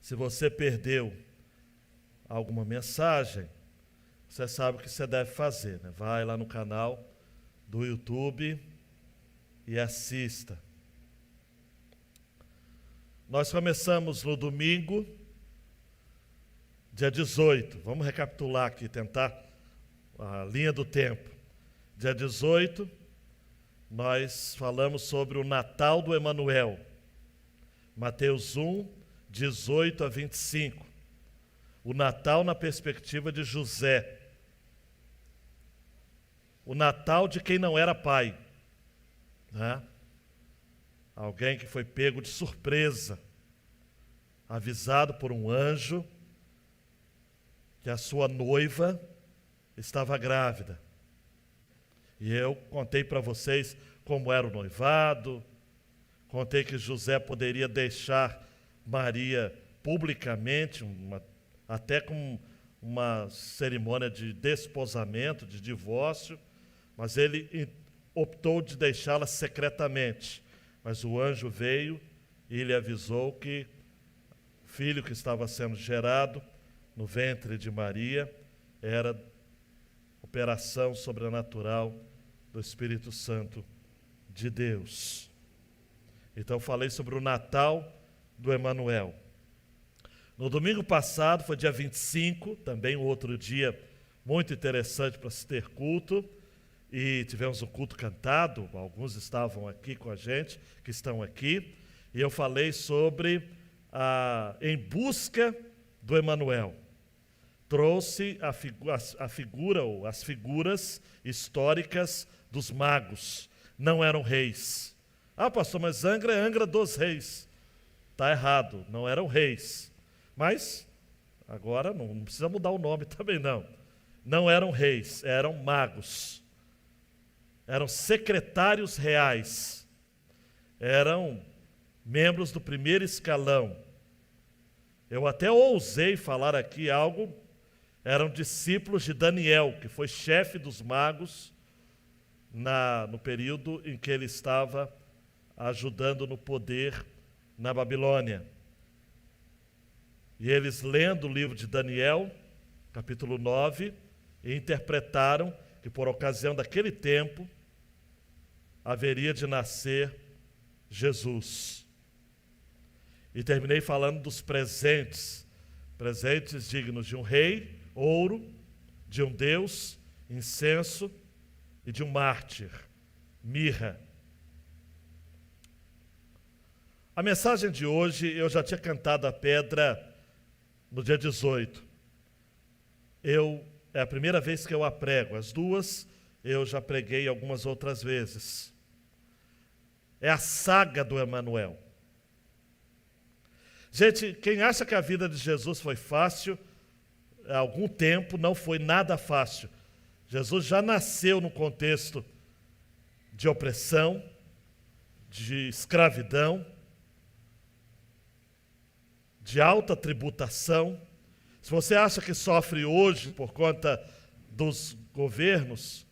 Se você perdeu alguma mensagem, você sabe o que você deve fazer, né? Vai lá no canal do YouTube e assista. Nós começamos no domingo, dia 18. Vamos recapitular aqui, tentar a linha do tempo. Dia 18, nós falamos sobre o Natal do Emanuel. Mateus 1, 18 a 25. O Natal na perspectiva de José. O Natal de quem não era pai, né? Alguém que foi pego de surpresa, avisado por um anjo que a sua noiva estava grávida. E eu contei para vocês como era o noivado, contei que José poderia deixar Maria publicamente, até com uma cerimônia de desposamento, de divórcio, mas ele optou de deixá-la secretamente. Mas o anjo veio e lhe avisou que o filho que estava sendo gerado no ventre de Maria era operação sobrenatural do Espírito Santo de Deus. Então falei sobre o Natal do Emanuel. No domingo passado, foi dia 25, também outro dia muito interessante para se ter culto, e tivemos o culto cantado, alguns estavam aqui com a gente, que estão aqui, e eu falei sobre Em Busca do Emanuel. Trouxe a figura, ou as figuras históricas dos magos. Não eram reis. Pastor, mas Angra é Angra dos Reis. Está errado, não eram reis. Mas, agora não precisa mudar o nome também não. Não eram reis, eram magos. Eram secretários reais. Eram membros do primeiro escalão. Eu até ousei falar aqui algo. Eram discípulos de Daniel, que foi chefe dos magos no período em que ele estava ajudando no poder na Babilônia. E eles, lendo o livro de Daniel, capítulo 9, interpretaram que por ocasião daquele tempo haveria de nascer Jesus. E terminei falando dos presentes dignos de um rei, ouro, de um Deus, incenso, e de um mártir, mirra. A mensagem de hoje, eu já tinha cantado a pedra no dia 18. É a primeira vez que eu a prego. As duas eu já preguei algumas outras vezes. É a saga do Emanuel. Gente, quem acha que a vida de Jesus foi fácil, há algum tempo não foi nada fácil. Jesus já nasceu no contexto de opressão, de escravidão, de alta tributação. Se você acha que sofre hoje por conta dos governos,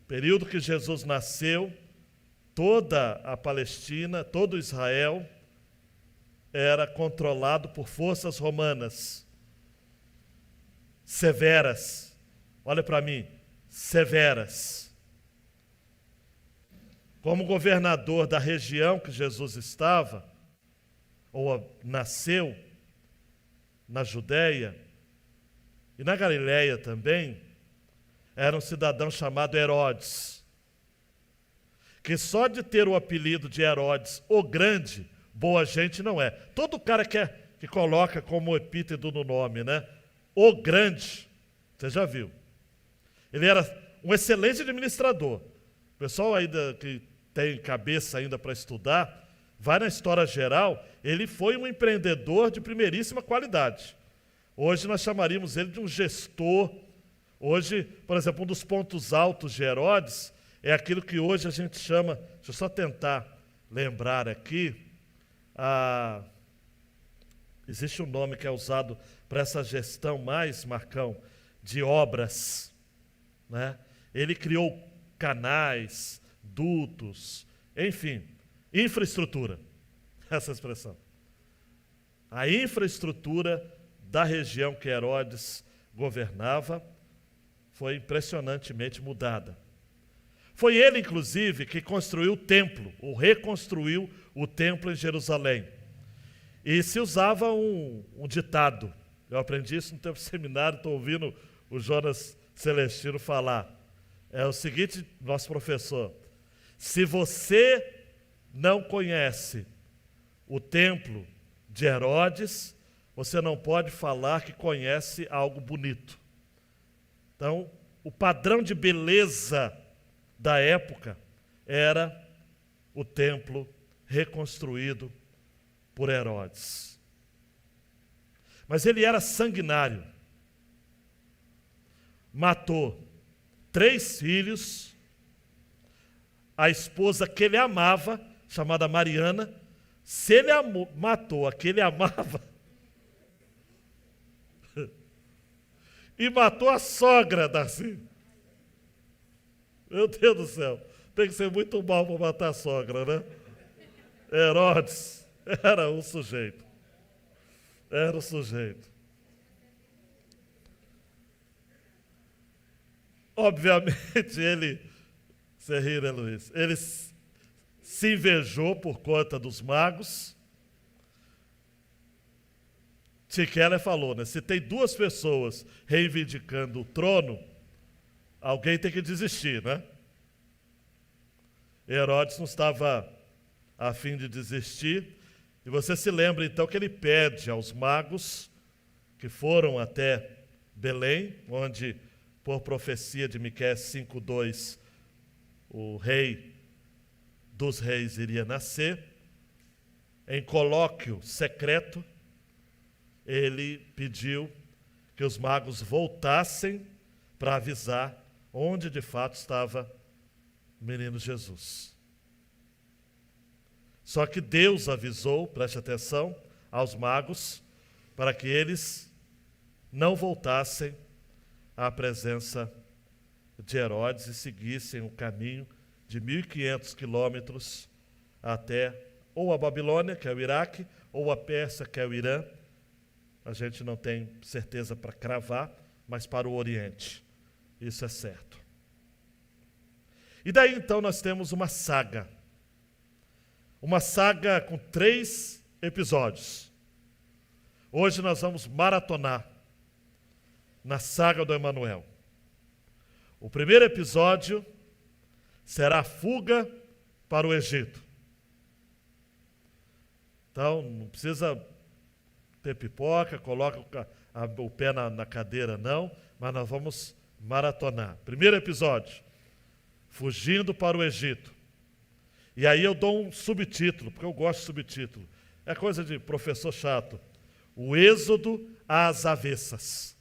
período que Jesus nasceu, toda a Palestina, todo Israel era controlado por forças romanas severas. Olha para mim, severas. Como governador da região que Jesus estava, ou nasceu, na Judéia e na Galileia também, era um cidadão chamado Herodes, que só de ter o apelido de Herodes, o Grande, boa gente não é. Todo cara que coloca como epíteto no nome, né? O Grande, você já viu. Ele era um excelente administrador. O pessoal ainda que tem cabeça ainda para estudar, vai na história geral, ele foi um empreendedor de primeiríssima qualidade. Hoje nós chamaríamos ele de um gestor. Hoje, por exemplo, um dos pontos altos de Herodes é aquilo que hoje a gente chama, deixa eu só tentar lembrar aqui, existe um nome que é usado para essa gestão mais, Marcão, de obras, né? Ele criou canais, dutos, enfim, infraestrutura. Essa expressão. A infraestrutura da região que Herodes governava foi impressionantemente mudada. Foi ele, inclusive, que construiu o templo, ou reconstruiu o templo em Jerusalém. E se usava um ditado. Eu aprendi isso no tempo do seminário, estou ouvindo o Jonas Celestino falar. É o seguinte, nosso professor: se você não conhece o templo de Herodes, você não pode falar que conhece algo bonito. Então, o padrão de beleza da época era o templo reconstruído por Herodes. Mas ele era sanguinário. Matou 3 filhos, a esposa que ele amava, chamada Mariana. Se ele matou a que ele amava, e matou a sogra, Darcy. Meu Deus do céu, tem que ser muito mal para matar a sogra, né? Herodes era o sujeito. Era o sujeito. Obviamente, ele, você ri, né, Luiz? Ele se invejou por conta dos magos. Tim Keller falou, né? Se tem 2 pessoas reivindicando o trono, alguém tem que desistir, né? Herodes não estava a fim de desistir. E você se lembra, então, que ele pede aos magos que foram até Belém, onde, por profecia de Miqueias 5:2, o rei dos reis iria nascer. Em colóquio secreto, ele pediu que os magos voltassem para avisar onde de fato estava o menino Jesus. Só que Deus avisou, preste atenção, aos magos, para que eles não voltassem à presença de Herodes e seguissem o caminho de 1.500 quilômetros até ou a Babilônia, que é o Iraque, ou a Pérsia, que é o Irã. A gente não tem certeza para cravar, mas para o Oriente. Isso é certo. E daí então nós temos uma saga. Uma saga com 3 episódios. Hoje nós vamos maratonar na saga do Emanuel. O primeiro episódio será a fuga para o Egito. Então, não precisa ter pipoca, coloca o pé na cadeira, não, mas nós vamos maratonar. Primeiro episódio, fugindo para o Egito. E aí eu dou um subtítulo, porque eu gosto de subtítulo. É coisa de professor chato. O Êxodo às avessas.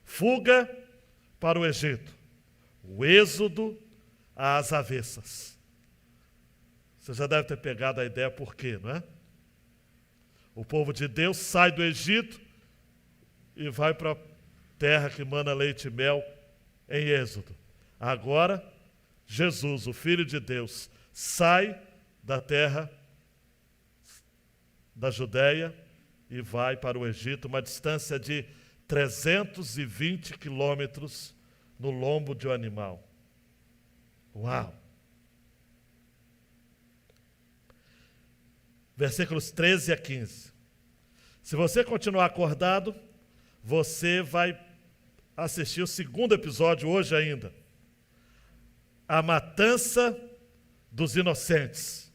Fuga para o Egito. O Êxodo às avessas. Você já deve ter pegado a ideia por quê, não é? O povo de Deus sai do Egito e vai para a terra que mana leite e mel em Êxodo. Agora, Jesus, o Filho de Deus, sai da terra da Judéia e vai para o Egito, uma distância de 320 quilômetros no lombo de um animal. Uau! Versículos 13 a 15. Se você continuar acordado, você vai assistir o segundo episódio hoje ainda. A matança dos inocentes.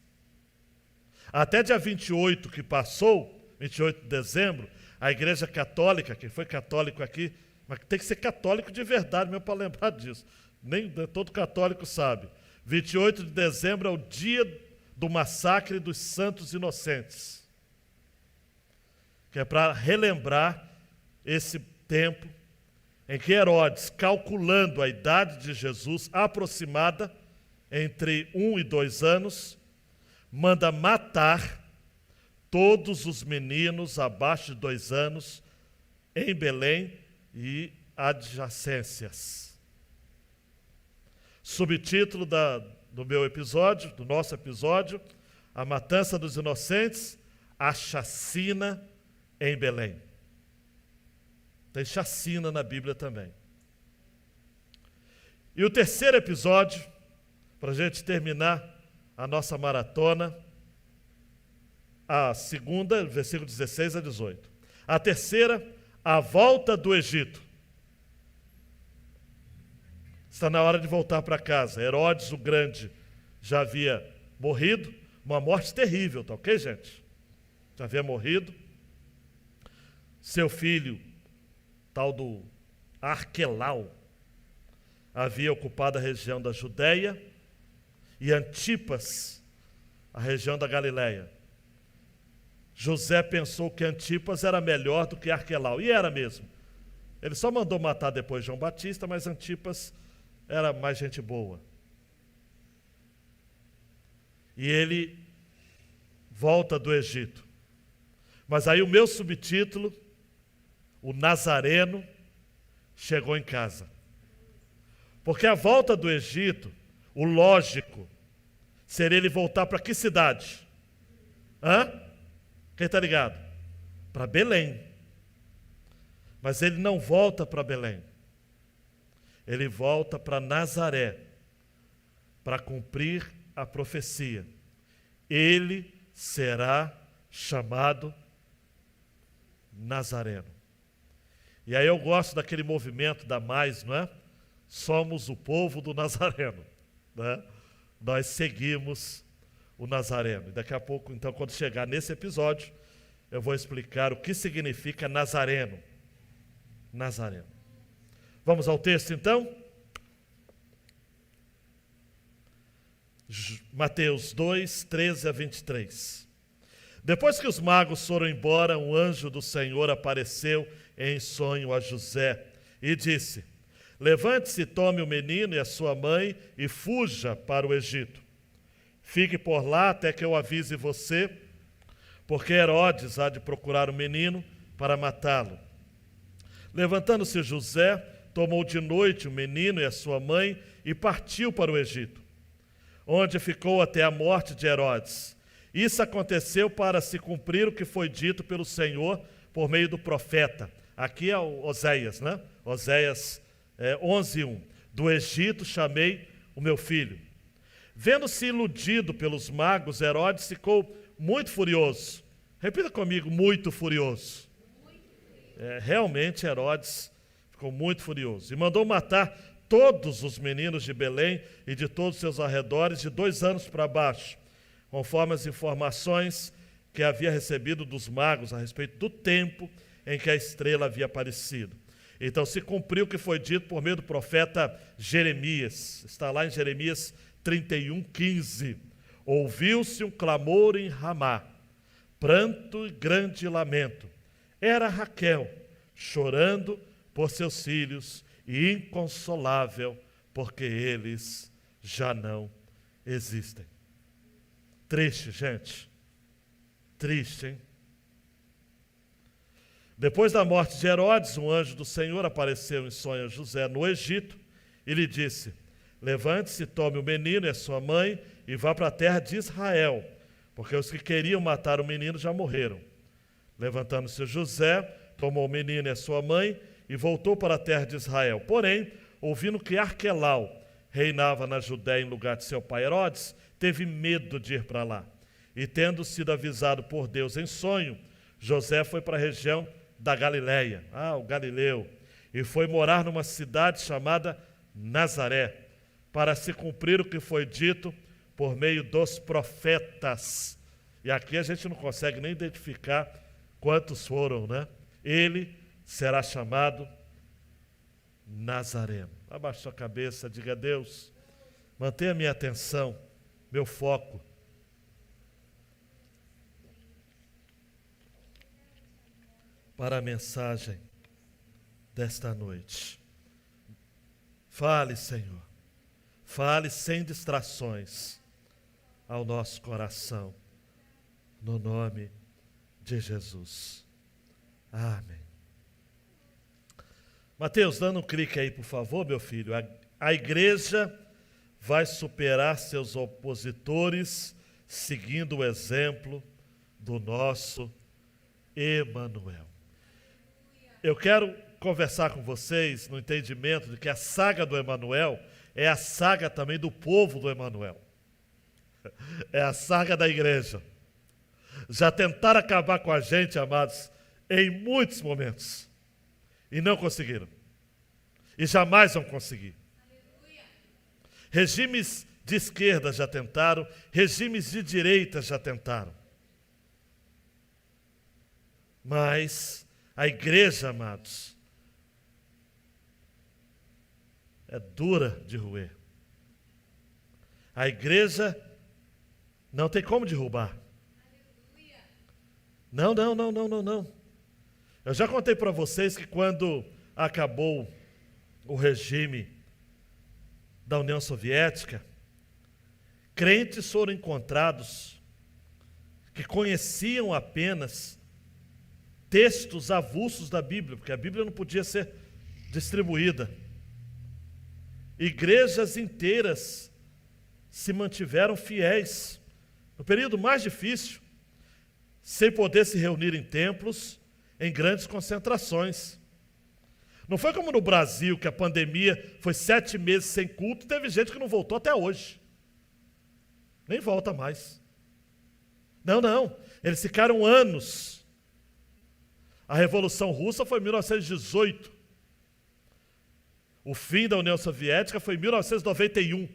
Até dia 28 que passou, 28 de dezembro, a Igreja Católica, quem foi católico aqui, mas tem que ser católico de verdade mesmo para lembrar disso. Nem todo católico sabe. 28 de dezembro é o dia do massacre dos santos inocentes. Que é para relembrar esse tempo em que Herodes, calculando a idade de Jesus aproximada, entre 1 e 2 anos, manda matar todos os meninos abaixo de 2 anos em Belém e adjacências. Subtítulo do meu episódio, do nosso episódio, a matança dos inocentes, a chacina em Belém. Tem chacina na Bíblia também. E o terceiro episódio, para a gente terminar a nossa maratona, a segunda, versículo 16 a 18. A terceira, a volta do Egito. Está na hora de voltar para casa. Herodes o Grande já havia morrido, uma morte terrível, tá ok, gente? Já havia morrido. Seu filho, tal do Arquelau, havia ocupado a região da Judéia, e Antipas, a região da Galileia. José pensou que Antipas era melhor do que Arquelau, e era mesmo. Ele só mandou matar depois João Batista, mas Antipas era mais gente boa. E ele volta do Egito. Mas aí o meu subtítulo, o Nazareno, chegou em casa. Porque a volta do Egito, o lógico, seria ele voltar para que cidade? Quem está ligado? Para Belém. Mas ele não volta para Belém. Ele volta para Nazaré, para cumprir a profecia. Ele será chamado Nazareno. E aí eu gosto daquele movimento da Mais, não é? Somos o povo do Nazareno, né? Nós seguimos o Nazareno. E daqui a pouco, então, quando chegar nesse episódio, eu vou explicar o que significa Nazareno. Nazareno. Vamos ao texto, então? Mateus 2, 13 a 23. Depois que os magos foram embora, um anjo do Senhor apareceu em sonho a José e disse: levante-se, tome o menino e a sua mãe e fuja para o Egito. Fique por lá até que eu avise você, porque Herodes há de procurar o menino para matá-lo. Levantando-se José, tomou de noite o menino e a sua mãe e partiu para o Egito, onde ficou até a morte de Herodes. Isso aconteceu para se cumprir o que foi dito pelo Senhor por meio do profeta. Aqui é o Oséias, né? Oséias 11:1. Do Egito chamei o meu filho. Vendo-se iludido pelos magos, Herodes ficou muito furioso. Repita comigo, muito furioso. Realmente Herodes ficou muito furioso. E mandou matar todos os meninos de Belém e de todos os seus arredores de 2 anos para baixo, conforme as informações que havia recebido dos magos a respeito do tempo em que a estrela havia aparecido. Então se cumpriu o que foi dito por meio do profeta Jeremias. Está lá em Jeremias 31:15. Ouviu-se um clamor em Ramá, pranto e grande lamento. Era Raquel, chorando por seus filhos e inconsolável, porque eles já não existem. Triste, gente. Triste, hein? Depois da morte de Herodes, um anjo do Senhor apareceu em sonho a José no Egito e lhe disse: levante-se, tome o menino e a sua mãe e vá para a terra de Israel, porque os que queriam matar o menino já morreram. Levantando-se José, tomou o menino e a sua mãe e voltou para a terra de Israel. Porém, ouvindo que Arquelau reinava na Judéia em lugar de seu pai Herodes, teve medo de ir para lá. E tendo sido avisado por Deus em sonho, José foi para a região da Galileia, o Galileu, e foi morar numa cidade chamada Nazaré, para se cumprir o que foi dito por meio dos profetas. E aqui a gente não consegue nem identificar quantos foram, né? Ele será chamado Nazareno. Abaixe sua cabeça, diga a Deus, mantenha minha atenção, meu foco. Para a mensagem desta noite. Fale, Senhor. Fale sem distrações ao nosso coração. No nome de Jesus. Amém. Mateus, dando um clique aí, por favor, meu filho. A igreja vai superar seus opositores, seguindo o exemplo do nosso Emanuel. Eu quero conversar com vocês no entendimento de que a saga do Emanuel é a saga também do povo do Emanuel. É a saga da igreja. Já tentaram acabar com a gente, amados, em muitos momentos. E não conseguiram. E jamais vão conseguir. Aleluia. Regimes de esquerda já tentaram, regimes de direita já tentaram. Mas a igreja, amados, é dura de roer. A igreja não tem como derrubar. Não. Eu já contei para vocês que quando acabou o regime da União Soviética, crentes foram encontrados que conheciam apenas textos avulsos da Bíblia, porque a Bíblia não podia ser distribuída. Igrejas inteiras se mantiveram fiéis no período mais difícil, sem poder se reunir em templos, em grandes concentrações. Não foi como no Brasil, que a pandemia foi 7 meses sem culto, e teve gente que não voltou até hoje. Nem volta mais. Não. Eles ficaram anos. A Revolução Russa foi em 1918. O fim da União Soviética foi em 1991.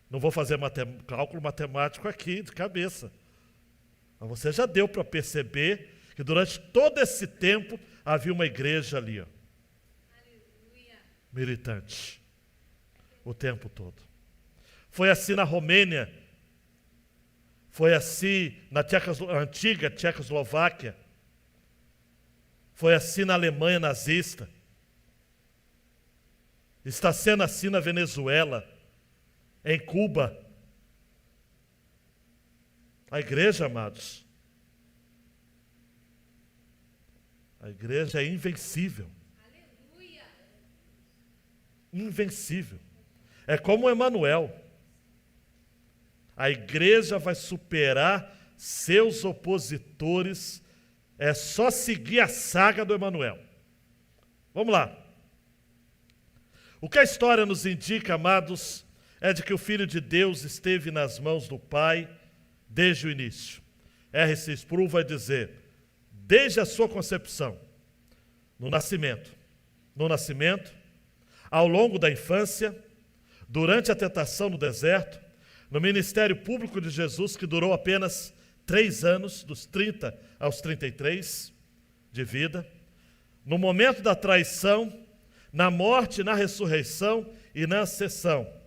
Não vou fazer cálculo matemático aqui de cabeça. Mas você já deu para perceber que durante todo esse tempo havia uma igreja ali, ó, militante, o tempo todo. Foi assim na Romênia, foi assim na antiga Tchecoslováquia, foi assim na Alemanha nazista, está sendo assim na Venezuela, em Cuba. A igreja, amados, a igreja é invencível. Aleluia. Invencível. É como o Emanuel. A igreja vai superar seus opositores. É só seguir a saga do Emanuel. Vamos lá. O que a história nos indica, amados, é de que o Filho de Deus esteve nas mãos do Pai desde o início. R.C. Sproul vai dizer, desde a sua concepção, no nascimento, ao longo da infância, durante a tentação no deserto, no ministério público de Jesus, que durou apenas 3 anos, dos 30 aos 33 de vida, no momento da traição, na morte, na ressurreição e na ascensão,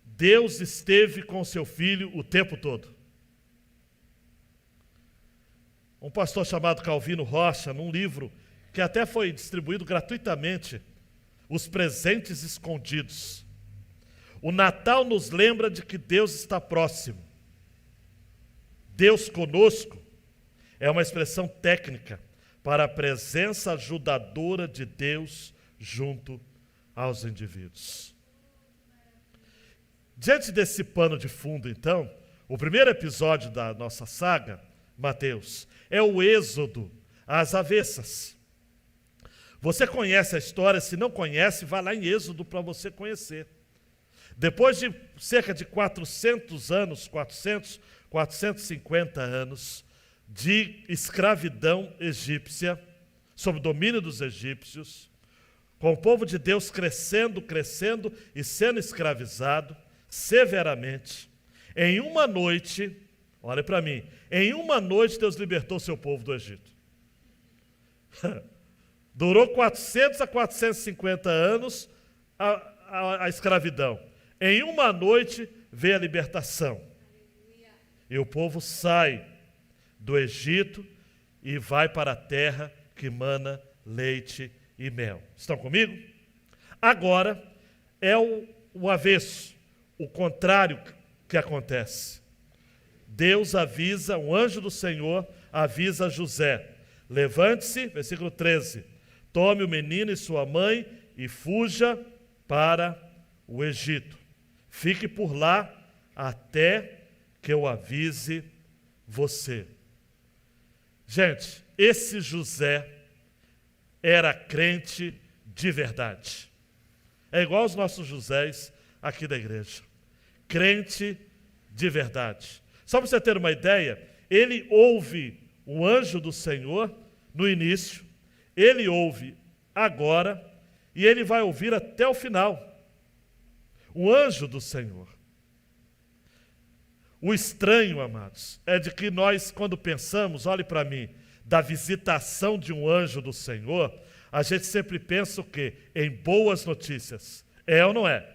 Deus esteve com seu Filho o tempo todo. Um pastor chamado Calvino Rocha, num livro que até foi distribuído gratuitamente, Os Presentes Escondidos. O Natal nos lembra de que Deus está próximo. Deus conosco é uma expressão técnica para a presença ajudadora de Deus junto aos indivíduos. Diante desse pano de fundo, então, o primeiro episódio da nossa saga, Mateus, é o êxodo às avessas. Você conhece a história, se não conhece, vá lá em Êxodo para você conhecer. Depois de cerca de 450 anos de escravidão egípcia, sob o domínio dos egípcios, com o povo de Deus crescendo e sendo escravizado severamente, em uma noite, olha para mim, em uma noite Deus libertou seu povo do Egito. Durou 400 a 450 anos a escravidão. Em uma noite veio a libertação. E o povo sai do Egito e vai para a terra que mana leite e mel. Estão comigo? Agora é o avesso, o contrário que acontece. Deus avisa, um anjo do Senhor avisa José: levante-se, versículo 13, tome o menino e sua mãe e fuja para o Egito. Fique por lá até que eu avise você. Gente, esse José era crente de verdade. É igual aos nossos Josés aqui da igreja. Crente de verdade. Só para você ter uma ideia, ele ouve o anjo do Senhor no início, ele ouve agora e ele vai ouvir até o final. O anjo do Senhor. O estranho, amados, é de que nós, quando pensamos, olhe para mim, da visitação de um anjo do Senhor, a gente sempre pensa o quê? Em boas notícias. É ou não é?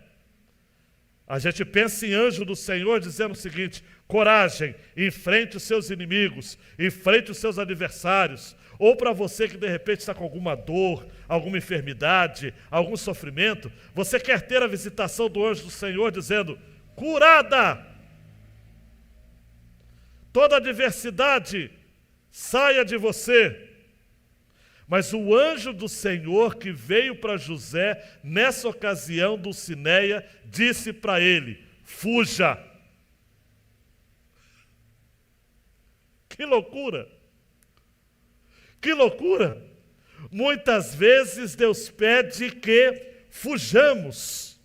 A gente pensa em anjo do Senhor dizendo o seguinte: coragem, enfrente os seus inimigos, enfrente os seus adversários. Ou para você que de repente está com alguma dor, alguma enfermidade, algum sofrimento, você quer ter a visitação do anjo do Senhor dizendo: curada! Toda adversidade saia de você. Mas o anjo do Senhor que veio para José, nessa ocasião, Dulcineia, disse para ele: fuja. Que loucura! Que loucura! Muitas vezes Deus pede que fujamos.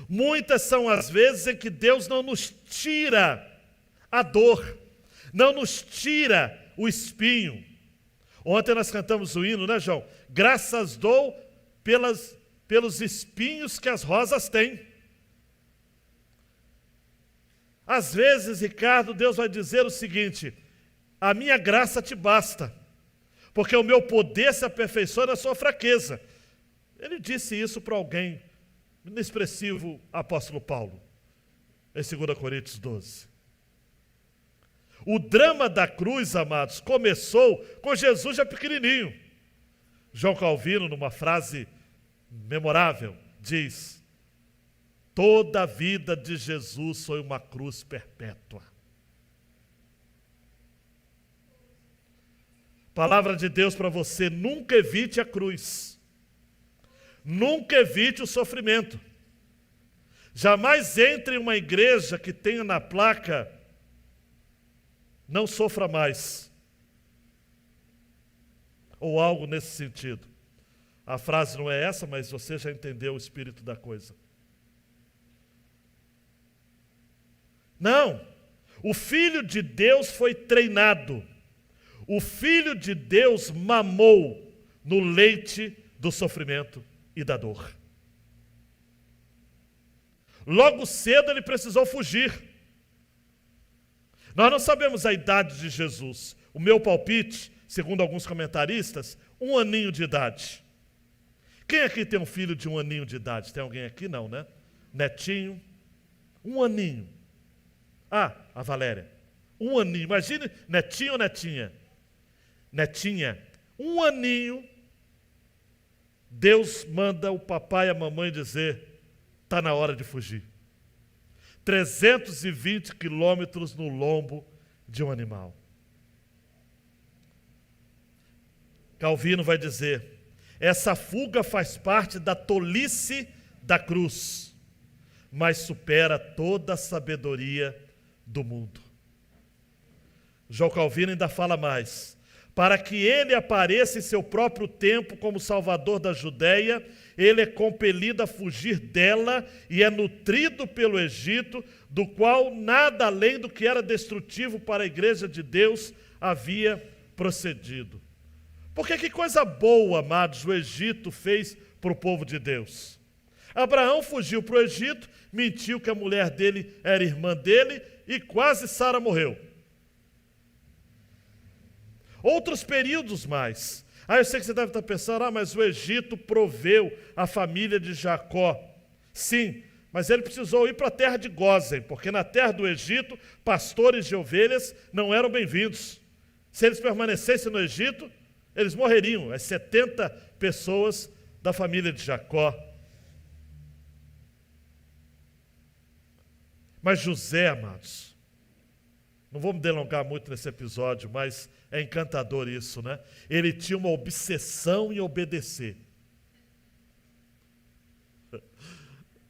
Muitas são as vezes em que Deus não nos tira a dor, não nos tira o espinho. Ontem nós cantamos o hino, né, João? Graças dou pelos espinhos que as rosas têm. Às vezes, Ricardo, Deus vai dizer o seguinte: a minha graça te basta, porque o meu poder se aperfeiçoa na sua fraqueza. Ele disse isso para alguém, inexpressivo apóstolo Paulo, em 2 Coríntios 12. O drama da cruz, amados, começou com Jesus já pequenininho. João Calvino, numa frase memorável, diz: toda a vida de Jesus foi uma cruz perpétua. Palavra de Deus para você: nunca evite a cruz. Nunca evite o sofrimento. Jamais entre em uma igreja que tenha na placa: não sofra mais. Ou algo nesse sentido. A frase não é essa, mas você já entendeu o espírito da coisa. Não. O Filho de Deus foi treinado. O Filho de Deus mamou no leite do sofrimento e da dor. Logo cedo ele precisou fugir. Nós não sabemos a idade de Jesus. O meu palpite, segundo alguns comentaristas, 1 aninho de idade. Quem aqui tem um filho de 1 aninho de idade? Tem alguém aqui? Não, né? Netinho. 1 aninho. Ah, a Valéria. 1 aninho. Imagine, netinho ou netinha? Netinha. 1 aninho. Deus manda o papai e a mamãe dizer: está na hora de fugir. 320 quilômetros no lombo de um animal. Calvino vai dizer: essa fuga faz parte da tolice da cruz, mas supera toda a sabedoria do mundo. João Calvino ainda fala mais: para que ele apareça em seu próprio tempo como Salvador da Judéia, ele é compelido a fugir dela e é nutrido pelo Egito, do qual nada além do que era destrutivo para a igreja de Deus havia procedido. Porque que coisa boa, amados, o Egito fez para o povo de Deus. Abraão fugiu para o Egito, mentiu que a mulher dele era irmã dele e quase Sara morreu. Outros períodos mais. Eu sei que você deve estar pensando: mas o Egito proveu a família de Jacó. Sim, mas ele precisou ir para a terra de Gósen, porque na terra do Egito, pastores de ovelhas não eram bem-vindos. Se eles permanecessem no Egito, eles morreriam, as 70 pessoas da família de Jacó. Mas José, amados, não vou me delongar muito nesse episódio, mas é encantador isso, né? Ele tinha uma obsessão em obedecer.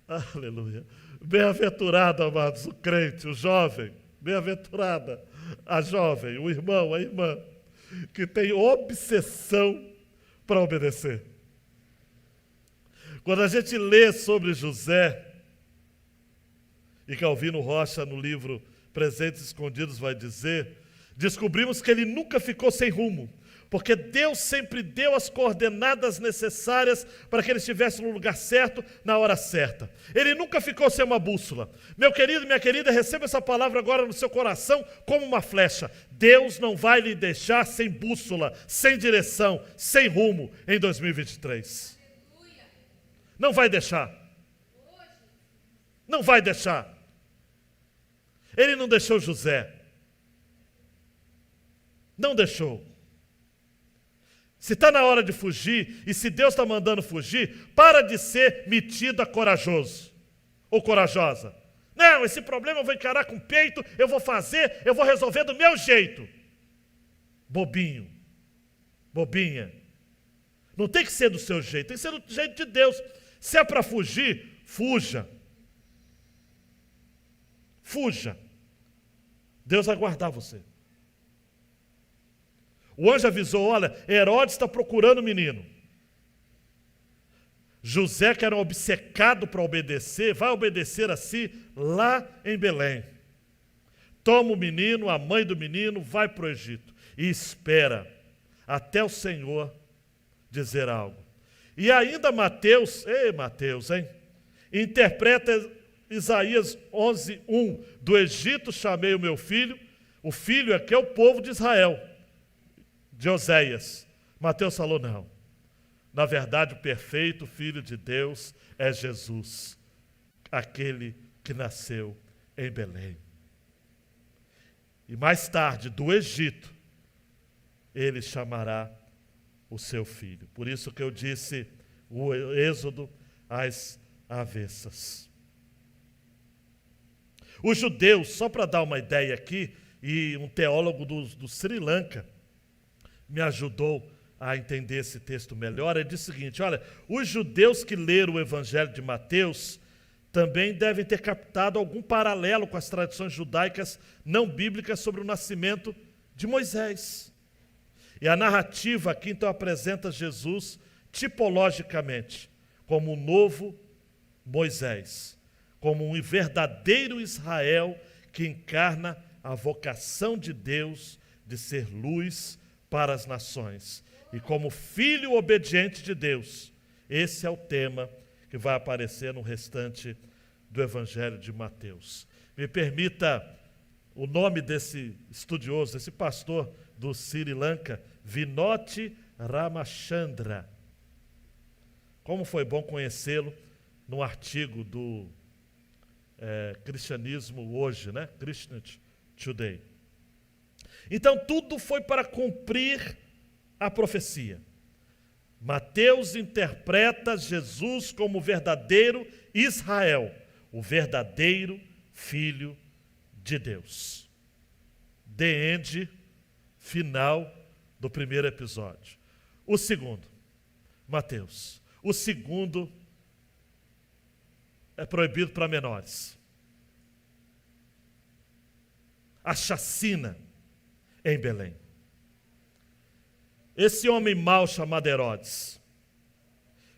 Aleluia. Bem-aventurado, amados, o crente, o jovem. Bem-aventurada a jovem, o irmão, a irmã, que tem obsessão para obedecer. Quando a gente lê sobre José, e Calvino Rocha, no livro Presentes Escondidos, vai dizer, descobrimos que ele nunca ficou sem rumo, porque Deus sempre deu as coordenadas necessárias para que ele estivesse no lugar certo, na hora certa. Ele nunca ficou sem uma bússola. Meu querido, minha querida, receba essa palavra agora no seu coração como uma flecha. Deus não vai lhe deixar sem bússola, sem direção, sem rumo em 2023. Não vai deixar. Não vai deixar. Ele não deixou José. Não deixou. Se está na hora de fugir, e se Deus está mandando fugir, para de ser metido a corajoso ou corajosa. Não, esse problema eu vou encarar com peito, eu vou fazer, eu vou resolver do meu jeito. Bobinho, bobinha. Não tem que ser do seu jeito, tem que ser do jeito de Deus. Se é para fugir, fuja. Fuja. Deus vai guardar você. O anjo avisou, olha, Herodes está procurando o menino. José, que era um obcecado para obedecer, vai obedecer assim lá em Belém. Toma o menino, a mãe do menino, vai para o Egito e espera até o Senhor dizer algo. E ainda Mateus, interpreta Isaías 11:1, do Egito chamei o meu filho, o filho aqui é o povo de Israel, de Oséias. Mateus falou não. Na verdade, o perfeito Filho de Deus é Jesus, aquele que nasceu em Belém. E mais tarde, do Egito, ele chamará o seu filho. Por isso que eu disse o Êxodo às avessas. Os judeus, só para dar uma ideia aqui, e um teólogo do Sri Lanka me ajudou a entender esse texto melhor, ele diz o seguinte, olha, os judeus que leram o Evangelho de Mateus também devem ter captado algum paralelo com as tradições judaicas não bíblicas sobre o nascimento de Moisés. E a narrativa aqui então apresenta Jesus tipologicamente como um novo Moisés, como um verdadeiro Israel que encarna a vocação de Deus de ser luz para as nações. E como filho obediente de Deus, esse é o tema que vai aparecer no restante do Evangelho de Mateus. Me permita o nome desse estudioso, desse pastor do Sri Lanka, Vinod Ramachandra. Como foi bom conhecê-lo num artigo do Cristianismo Hoje, né? Christianity Today. Então, tudo foi para cumprir a profecia. Mateus interpreta Jesus como o verdadeiro Israel, o verdadeiro Filho de Deus. The end, final do primeiro episódio. O segundo, Mateus. O segundo é proibido para menores. A chacina em Belém. Esse homem mau chamado Herodes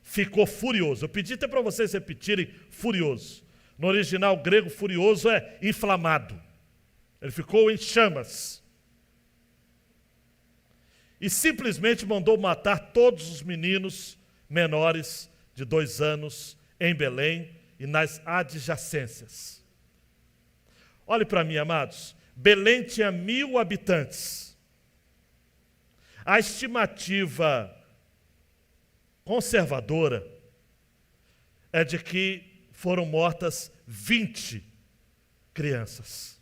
ficou furioso. Eu pedi até para vocês repetirem furioso. No original grego, furioso é inflamado. Ele ficou em chamas. E simplesmente mandou matar todos os meninos menores de 2 anos em Belém e nas adjacências. Olhe para mim, amados. Belém tinha 1.000 habitantes. A estimativa conservadora é de que foram mortas 20 crianças.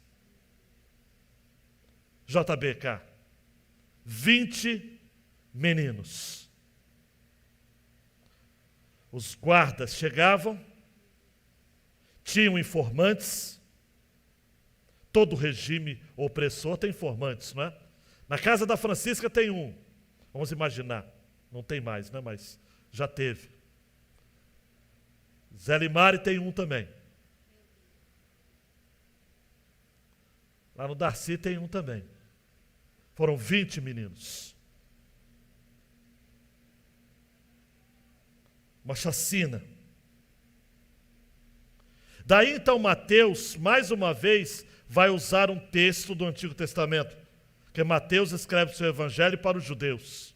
JBK, 20 meninos. Os guardas chegavam, tinham informantes. Todo regime opressor tem informantes, não é? Na casa da Francisca tem um. Vamos imaginar. Não tem mais, né? Mas já teve. Zé Limari tem um também. Lá no Darcy tem um também. Foram 20 meninos. Uma chacina. Daí então Mateus, mais uma vez, vai usar um texto do Antigo Testamento, que Mateus escreve o seu evangelho para os judeus.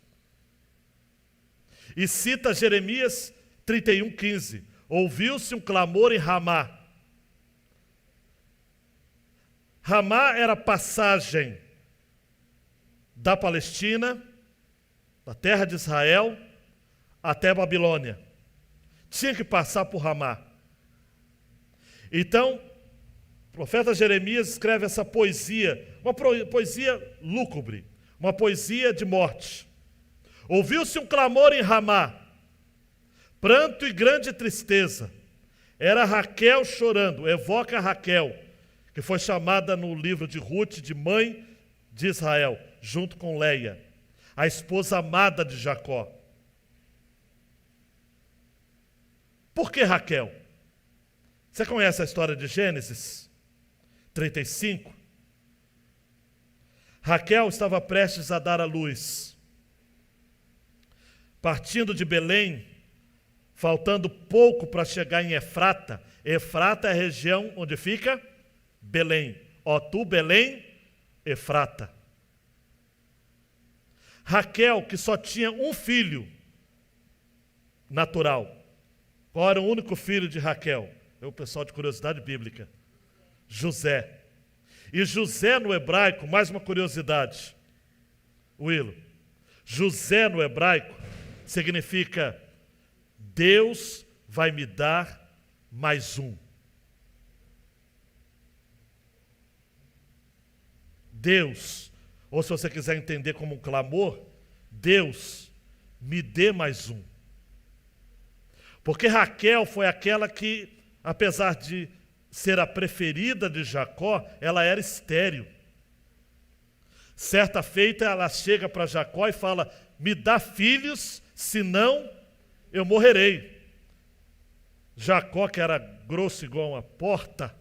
E cita Jeremias 31:15. Ouviu-se um clamor em Ramá. Ramá era a passagem da Palestina, da terra de Israel, até a Babilônia. Tinha que passar por Ramá. Então, o profeta Jeremias escreve essa poesia, uma poesia lúgubre, uma poesia de morte. Ouviu-se um clamor em Ramá, pranto e grande tristeza. Era Raquel chorando, evoca Raquel, que foi chamada no livro de Ruth de mãe de Israel, junto com Leia, a esposa amada de Jacó. Por que Raquel? Você conhece a história de Gênesis 35? Raquel estava prestes a dar à luz. Partindo de Belém, faltando pouco para chegar em Efrata. Efrata é a região onde fica Belém. Ó tu, Belém, Efrata. Raquel, que só tinha um filho natural. Qual era o único filho de Raquel? É o pessoal de curiosidade bíblica. José. E José no hebraico, mais uma curiosidade. Willo. José no hebraico significa Deus vai me dar mais um. Deus, ou se você quiser entender como um clamor, Deus me dê mais um. Porque Raquel foi aquela que, apesar de ser a preferida de Jacó, ela era estéril. Certa feita, ela chega para Jacó e fala: me dá filhos, senão eu morrerei. Jacó, que era grosso igual uma porta,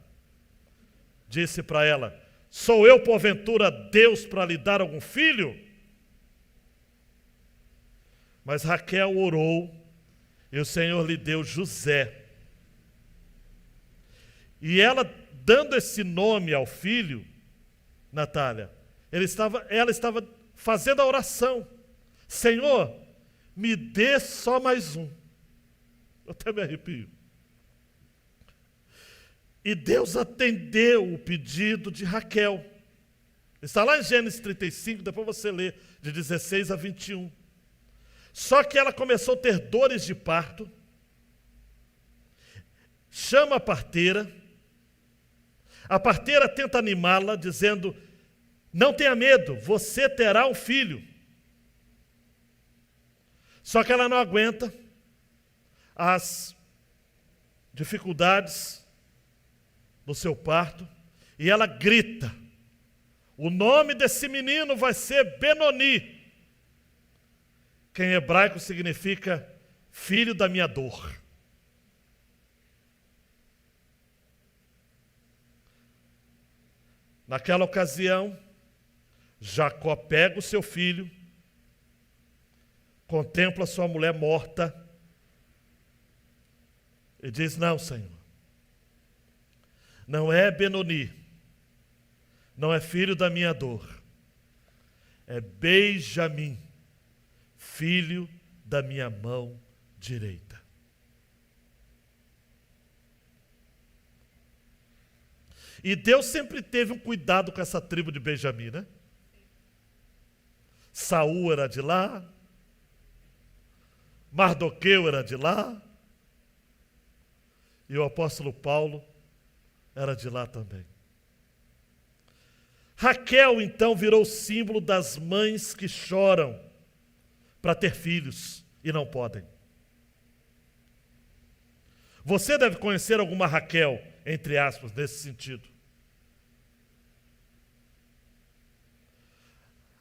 disse para ela: sou eu, porventura, Deus para lhe dar algum filho? Mas Raquel orou e o Senhor lhe deu José. E ela, dando esse nome ao filho, Natália, ela estava fazendo a oração: Senhor, me dê só mais um. Eu até me arrepio. E Deus atendeu o pedido de Raquel. Está lá em Gênesis 35, depois você lê, de 16 a 21. Só que ela começou a ter dores de parto, chama a parteira tenta animá-la, dizendo: não tenha medo, você terá um filho. Só que ela não aguenta as dificuldades do seu parto, e ela grita: o nome desse menino vai ser Benoni, que em hebraico significa filho da minha dor. Naquela ocasião, Jacó pega o seu filho, contempla sua mulher morta e diz: não, Senhor, não é Benoni, não é filho da minha dor, é Benjamim, filho da minha mão direita. E Deus sempre teve um cuidado com essa tribo de Benjamim, né? Saul era de lá, Mardoqueu era de lá, e o apóstolo Paulo era de lá também. Raquel, então, virou símbolo das mães que choram para ter filhos e não podem. Você deve conhecer alguma Raquel, entre aspas, nesse sentido.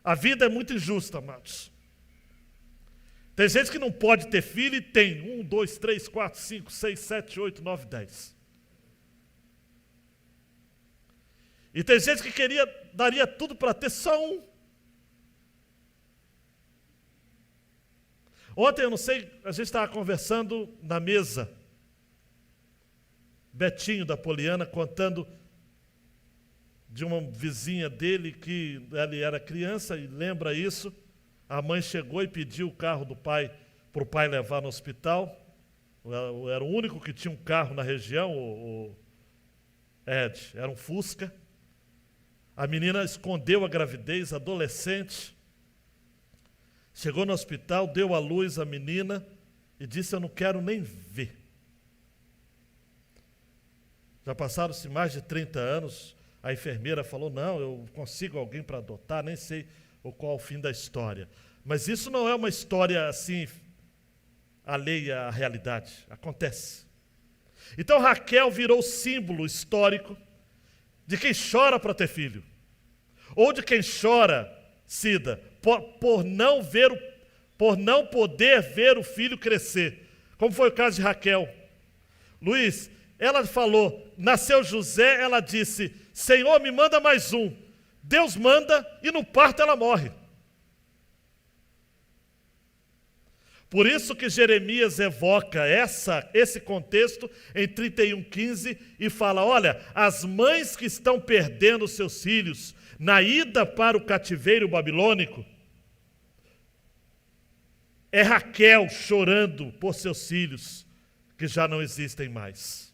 A vida é muito injusta, amados. Tem gente que não pode ter filho e tem 1, 2, 3, 4, 5, 6, 7, 8, 9, 10. E tem gente que daria tudo para ter só um. Ontem, eu não sei, a gente estava conversando na mesa. Betinho da Poliana contando de uma vizinha dele que ele era criança e lembra isso. A mãe chegou e pediu o carro do pai para o pai levar no hospital. Era o único que tinha um carro na região, o Ed, era um Fusca. A menina escondeu a gravidez, adolescente. Chegou no hospital, deu à luz a menina e disse: eu não quero nem ver. Já passaram-se mais de 30 anos, a enfermeira falou: não, eu consigo alguém para adotar, nem sei qual é o fim da história. Mas isso não é uma história assim, alheia à realidade, acontece. Então Raquel virou símbolo histórico de quem chora para ter filho, ou de quem chora, Cida, por não poder ver o filho crescer, como foi o caso de Raquel. Luiz, ela falou, nasceu José, ela disse: Senhor, me manda mais um. Deus manda e no parto ela morre. Por isso que Jeremias evoca esse contexto em 31:15 e fala: olha, as mães que estão perdendo seus filhos na ida para o cativeiro babilônico, é Raquel chorando por seus filhos que já não existem mais.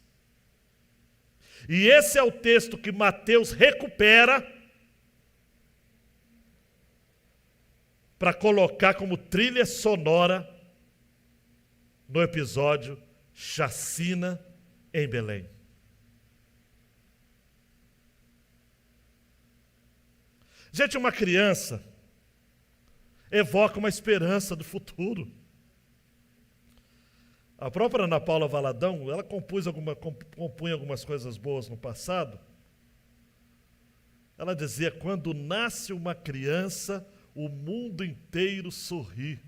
E esse é o texto que Mateus recupera para colocar como trilha sonora no episódio Chacina em Belém. Gente, uma criança evoca uma esperança do futuro. A própria Ana Paula Valadão, ela compunha algumas coisas boas no passado. Ela dizia: quando nasce uma criança, o mundo inteiro sorri,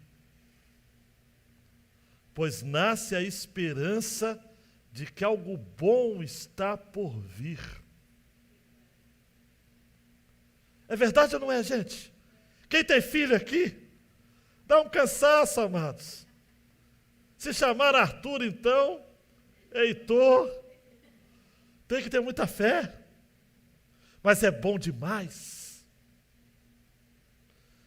pois nasce a esperança de que algo bom está por vir. É verdade ou não é, gente? Quem tem filho aqui, dá um cansaço, amados. Se chamar Arthur, então, Heitor, tem que ter muita fé. Mas é bom demais.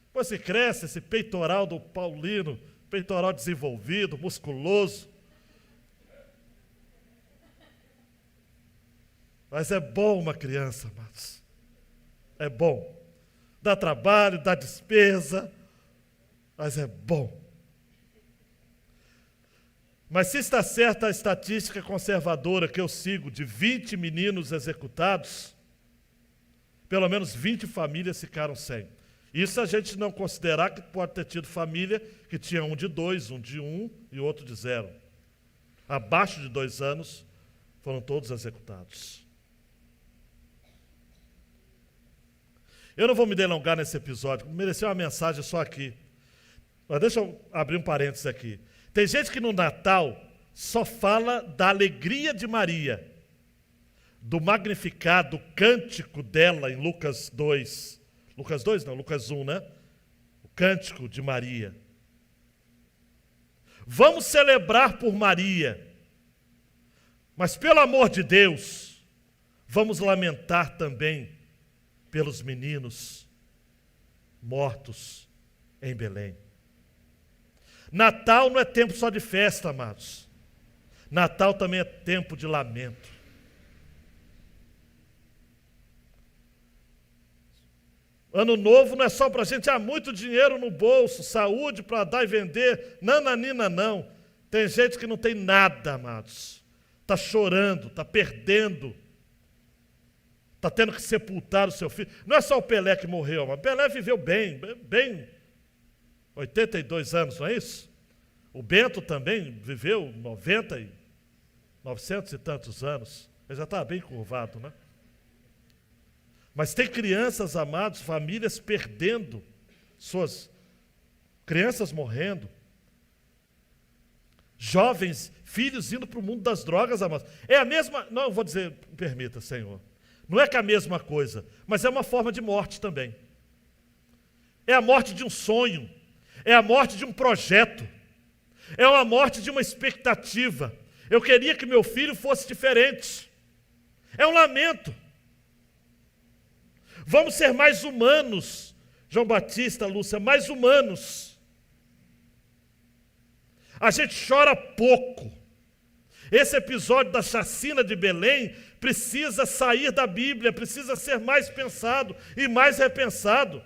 Depois se cresce esse peitoral do Paulino, peitoral desenvolvido, musculoso. Mas é bom uma criança, amados. É bom. Dá trabalho, dá despesa, mas é bom. Mas se está certa a estatística conservadora que eu sigo de 20 meninos executados, pelo menos 20 famílias ficaram sem. Isso a gente não considerar que pode ter tido família que tinha um de 2, um de 1 e outro de 0. Abaixo de 2 anos foram todos executados. Eu não vou me delongar nesse episódio, mereceu uma mensagem só aqui. Mas deixa eu abrir um parênteses aqui. Tem gente que no Natal só fala da alegria de Maria, do magnificado cântico dela em Lucas 2. Lucas 2 não, Lucas 1, né? O cântico de Maria. Vamos celebrar por Maria, mas pelo amor de Deus, vamos lamentar também pelos meninos mortos em Belém. Natal não é tempo só de festa, amados. Natal também é tempo de lamento. Ano novo não é só para a gente, muito dinheiro no bolso, saúde para dar e vender, nananina não. Tem gente que não tem nada, amados. Está chorando, está perdendo. Está tendo que sepultar o seu filho. Não é só o Pelé que morreu, mas Pelé viveu bem, 82 anos, não é isso? O Bento também viveu 900 e tantos anos. Ele já estava bem curvado, né? Mas tem crianças, amados, famílias perdendo, suas crianças morrendo, Jovens, filhos indo para o mundo das drogas, amados. É a mesma, não, eu vou dizer, permita, Senhor. Não é que é a mesma coisa, mas é uma forma de morte também. É a morte de um sonho, é a morte de um projeto, é a morte de uma expectativa. Eu queria que meu filho fosse diferente. É um lamento. Vamos ser mais humanos, João Batista, Lúcia, mais humanos. A gente chora pouco. Esse episódio da chacina de Belém precisa sair da Bíblia, precisa ser mais pensado e mais repensado.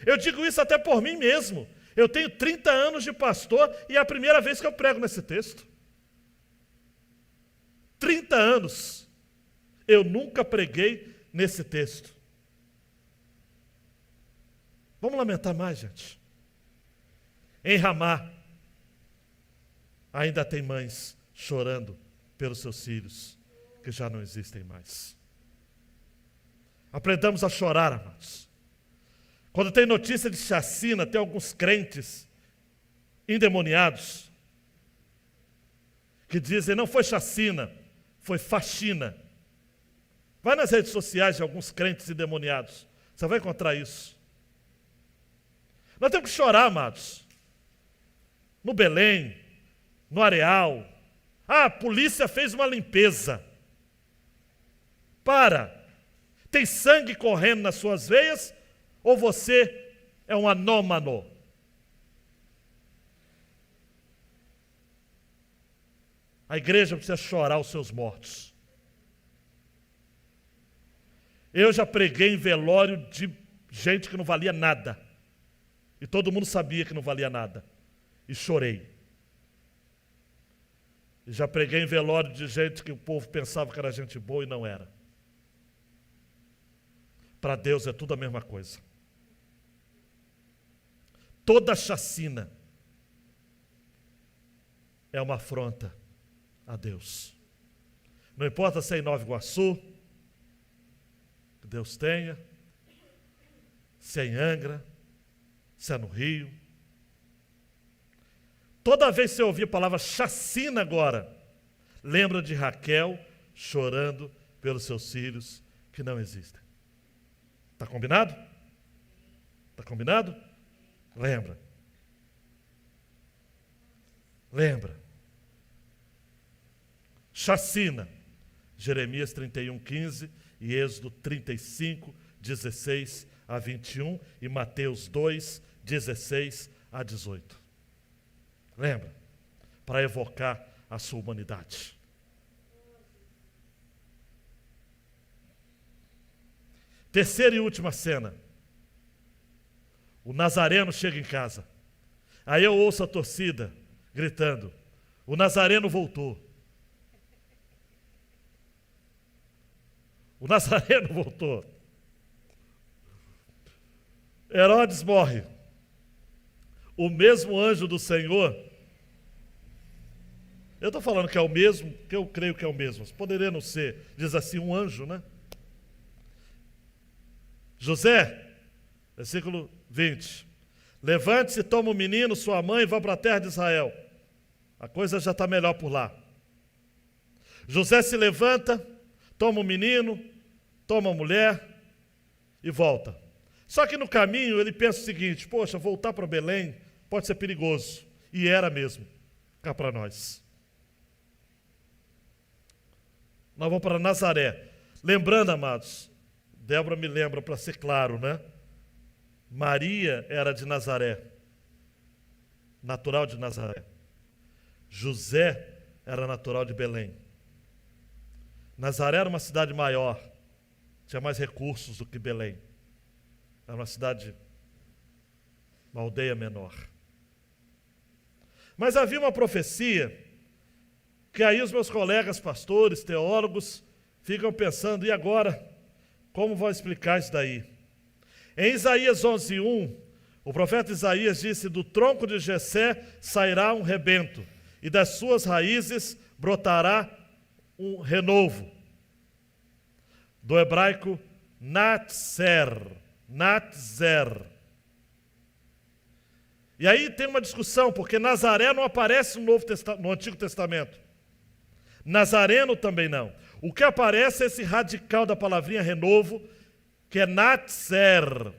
Eu digo isso até por mim mesmo. Eu tenho 30 anos de pastor e é a primeira vez que eu prego nesse texto. 30 anos. Eu nunca preguei nesse texto. Vamos lamentar mais, gente. Em Ramá, ainda tem mães chorando pelos seus filhos, que já não existem mais. Aprendamos a chorar, amados. Quando tem notícia de chacina, tem alguns crentes endemoniados que dizem, não foi chacina, foi faxina. Vai nas redes sociais de alguns crentes endemoniados, você vai encontrar isso. Nós temos que chorar, amados. No Belém, no Areal. A polícia fez uma limpeza. Para. Tem sangue correndo nas suas veias ou você é um anômalo? A igreja precisa chorar os seus mortos. Eu já preguei em velório de gente que não valia nada. E todo mundo sabia que não valia nada. E chorei. E já preguei em velório de gente que o povo pensava que era gente boa e não era. Para Deus é tudo a mesma coisa. Toda chacina é uma afronta a Deus. Não importa se é em Nova Iguaçu, que Deus tenha, se é em Angra, se é no Rio. Toda vez que você ouvir a palavra chacina agora, lembra de Raquel chorando pelos seus filhos que não existem. Está combinado? Está combinado? Lembra. Lembra. Chacina. Jeremias 31:15 e Êxodo 35:16 a 21 e Mateus 2:16 a 18. Lembra? Para evocar a sua humanidade. Terceira e última cena. O Nazareno chega em casa. Aí eu ouço a torcida gritando, o Nazareno voltou. O Nazareno voltou. Herodes morre. O mesmo anjo do Senhor, eu estou falando que é o mesmo, que eu creio que é o mesmo, mas poderia não ser, diz assim, um anjo, né? José, versículo 20, levante-se, toma o menino, sua mãe e vá para a terra de Israel. A coisa já está melhor por lá. José se levanta, toma o menino, toma a mulher e volta. Só que no caminho ele pensa o seguinte, poxa, voltar para Belém pode ser perigoso. E era mesmo, cá para nós. Nós vamos para Nazaré. Lembrando, amados, Débora me lembra, para ser claro, né? Maria era de Nazaré, natural de Nazaré. José era natural de Belém. Nazaré era uma cidade maior, tinha mais recursos do que Belém. Era uma cidade, uma aldeia menor. Mas havia uma profecia que aí os meus colegas pastores, teólogos, ficam pensando, e agora? Como vão explicar isso daí? Em Isaías 11:1, o profeta Isaías disse, do tronco de Jessé sairá um rebento, e das suas raízes brotará um renovo. Do hebraico, Natzer. E aí tem uma discussão, porque Nazaré não aparece no Antigo Testamento. Nazareno também não. O que aparece é esse radical da palavrinha renovo, que é Natser.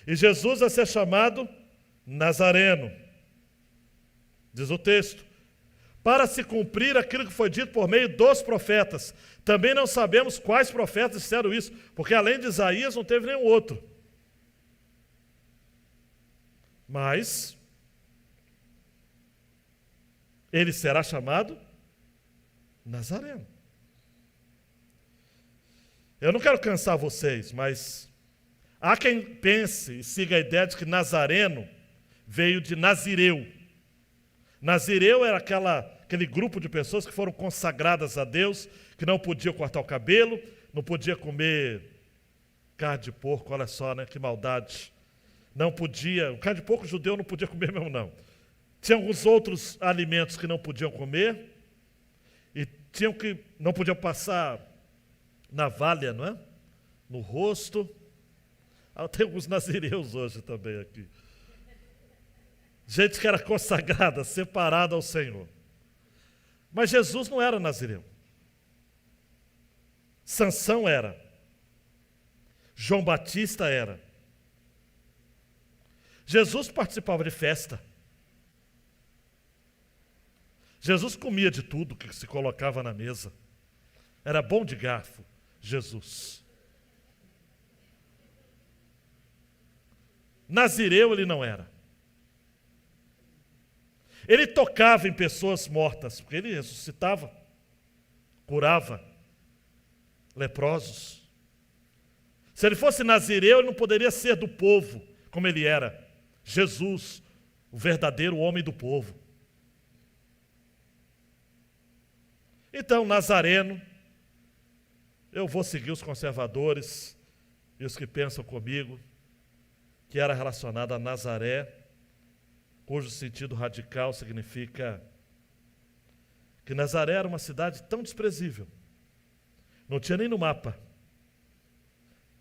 E Jesus vai ser chamado Nazareno. Diz o texto, para se cumprir aquilo que foi dito por meio dos profetas. Também não sabemos quais profetas disseram isso, porque além de Isaías não teve nenhum outro. Mas ele será chamado Nazareno. Eu não quero cansar vocês, mas há quem pense e siga a ideia de que Nazareno veio de Nazireu. Nazireu era aquele grupo de pessoas que foram consagradas a Deus, que não podiam cortar o cabelo, não podia comer carne de porco, olha só, né? Que maldade. Não podia, o carne de porco judeu não podia comer mesmo, não. Tinha alguns outros alimentos que não podiam comer, e não podiam passar navalha, não é? No rosto. Tem alguns nazireus hoje também aqui. Gente que era consagrada, separada ao Senhor. Mas Jesus não era nazireu. Sansão era. João Batista era. Jesus participava de festa. Jesus comia de tudo que se colocava na mesa. Era bom de garfo, Jesus. Nazireu ele não era. Ele tocava em pessoas mortas, porque ele ressuscitava, curava leprosos. Se ele fosse nazireu, ele não poderia ser do povo, como ele era. Jesus, o verdadeiro homem do povo. Então, Nazareno, eu vou seguir os conservadores e os que pensam comigo, que era relacionado a Nazaré, cujo sentido radical significa que Nazaré era uma cidade tão desprezível. Não tinha nem no mapa.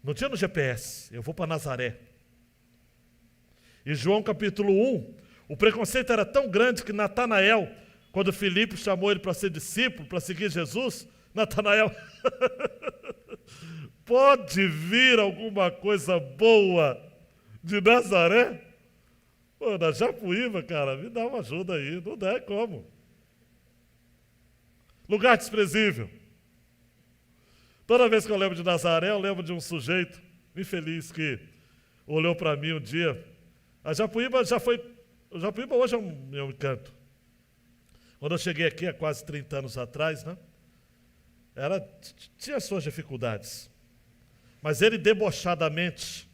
Não tinha no GPS. Eu vou para Nazaré. Em João capítulo 1, o preconceito era tão grande que Natanael, quando Filipe chamou ele para ser discípulo, para seguir Jesus, Natanael, pode vir alguma coisa boa de Nazaré? Pô, na Japuíba, cara, me dá uma ajuda aí. Não dá como. Lugar desprezível. Toda vez que eu lembro de Nazaré, eu lembro de um sujeito infeliz que olhou para mim um dia. A Japuíba Japuíba hoje é um meu encanto. Quando eu cheguei aqui há quase 30 anos atrás, né? Tinha suas dificuldades. Mas ele debochadamente,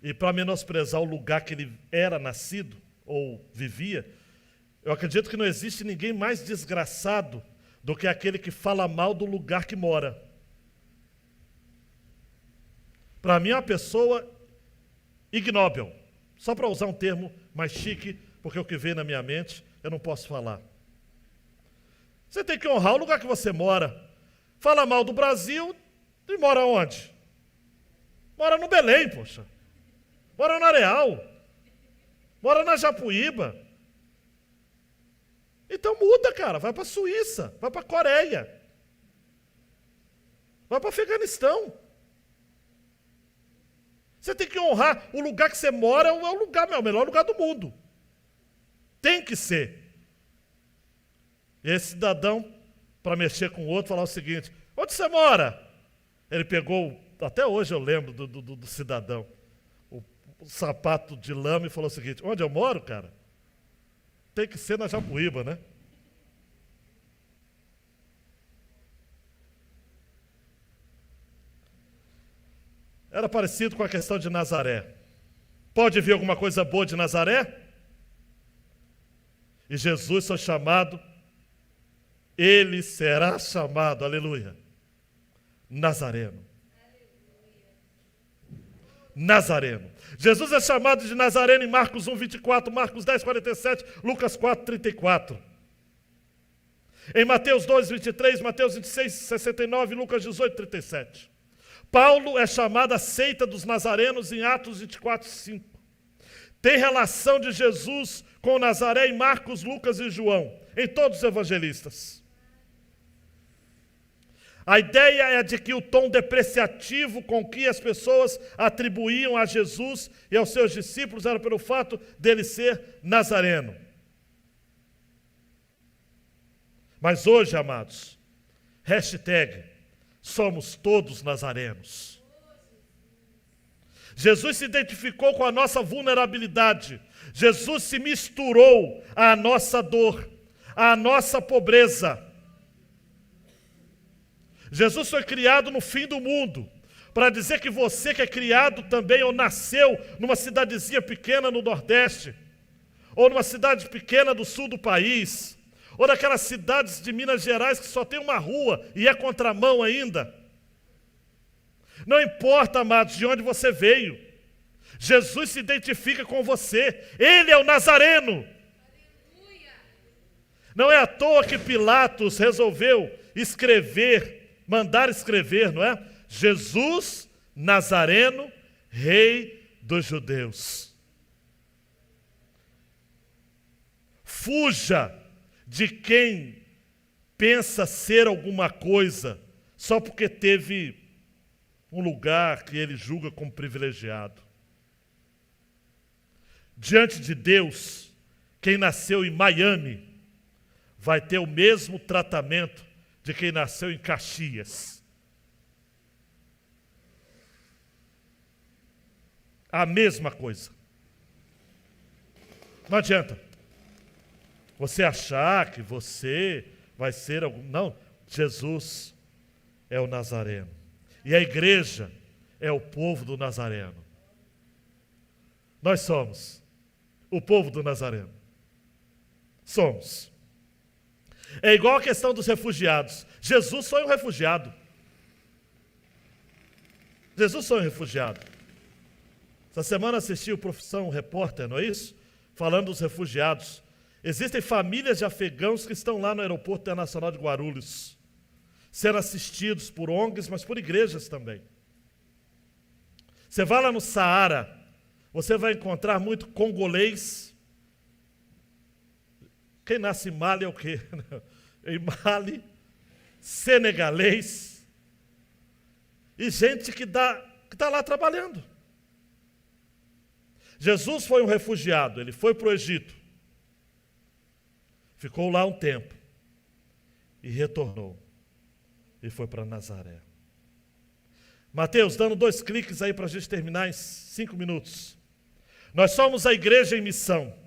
e para menosprezar o lugar que ele era nascido ou vivia, eu acredito que não existe ninguém mais desgraçado do que aquele que fala mal do lugar que mora. Para mim é uma pessoa ignóbil, só para usar um termo mais chique, porque o que vem na minha mente eu não posso falar. Você tem que honrar o lugar que você mora. Fala mal do Brasil e mora onde? Mora no Belém, poxa. Mora no Areal. Mora na Japuíba. Então muda, cara. Vai para a Suíça. Vai para a Coreia. Vai para o Afeganistão. Você tem que honrar o lugar que você mora, é o melhor lugar do mundo. Tem que ser. E esse cidadão, para mexer com o outro, falar o seguinte: onde você mora? Ele pegou, até hoje eu lembro do cidadão, o sapato de lama e falou o seguinte: onde eu moro, cara? Tem que ser na Japuíba, né? Era parecido com a questão de Nazaré. Pode vir alguma coisa boa de Nazaré? E Jesus foi chamado, ele será chamado, aleluia, Nazareno. Nazareno. Jesus é chamado de Nazareno em Marcos 1, 24, Marcos 10, 47, Lucas 4, 34. Em Mateus 2, 23, Mateus 26, 69, Lucas 18, 37. Paulo é chamado a seita dos nazarenos em Atos 24:5. Tem relação de Jesus com Nazaré em Marcos, Lucas e João, em todos os evangelistas. A ideia é de que o tom depreciativo com que as pessoas atribuíam a Jesus e aos seus discípulos era pelo fato dele ser nazareno. Mas hoje, amados, #somos todos nazarenos. Jesus se identificou com a nossa vulnerabilidade. Jesus se misturou à nossa dor, à nossa pobreza. Jesus foi criado no fim do mundo, para dizer que você que é criado também ou nasceu numa cidadezinha pequena no Nordeste, ou numa cidade pequena do sul do país, ou daquelas cidades de Minas Gerais que só tem uma rua e é contramão ainda. Não importa, amados, de onde você veio. Jesus se identifica com você. Ele é o Nazareno. Aleluia. Não é à toa que Pilatos resolveu mandar escrever, não é? Jesus Nazareno, Rei dos Judeus. Fuja de quem pensa ser alguma coisa só porque teve um lugar que ele julga como privilegiado. Diante de Deus, quem nasceu em Miami vai ter o mesmo tratamento de quem nasceu em Caxias. A mesma coisa. Não adianta você achar que você vai ser algum... Não, Jesus é o Nazareno. E a igreja é o povo do Nazareno. Nós somos o povo do Nazareno. Somos. É igual a questão dos refugiados. Jesus foi um refugiado. Jesus foi um refugiado. Essa semana assisti o Profissão Repórter, não é isso? Falando dos refugiados. Existem famílias de afegãos que estão lá no Aeroporto Internacional de Guarulhos, sendo assistidos por ONGs, mas por igrejas também. Você vai lá no Saara, você vai encontrar muito congolês. Quem nasce em Mali é o quê? Em Mali, senegalês, e gente que está lá trabalhando. Jesus foi um refugiado, ele foi para o Egito, ficou lá um tempo, e retornou, e foi para Nazaré. Mateus, dando 2 cliques aí para a gente terminar em 5 minutos. Nós somos a igreja em missão.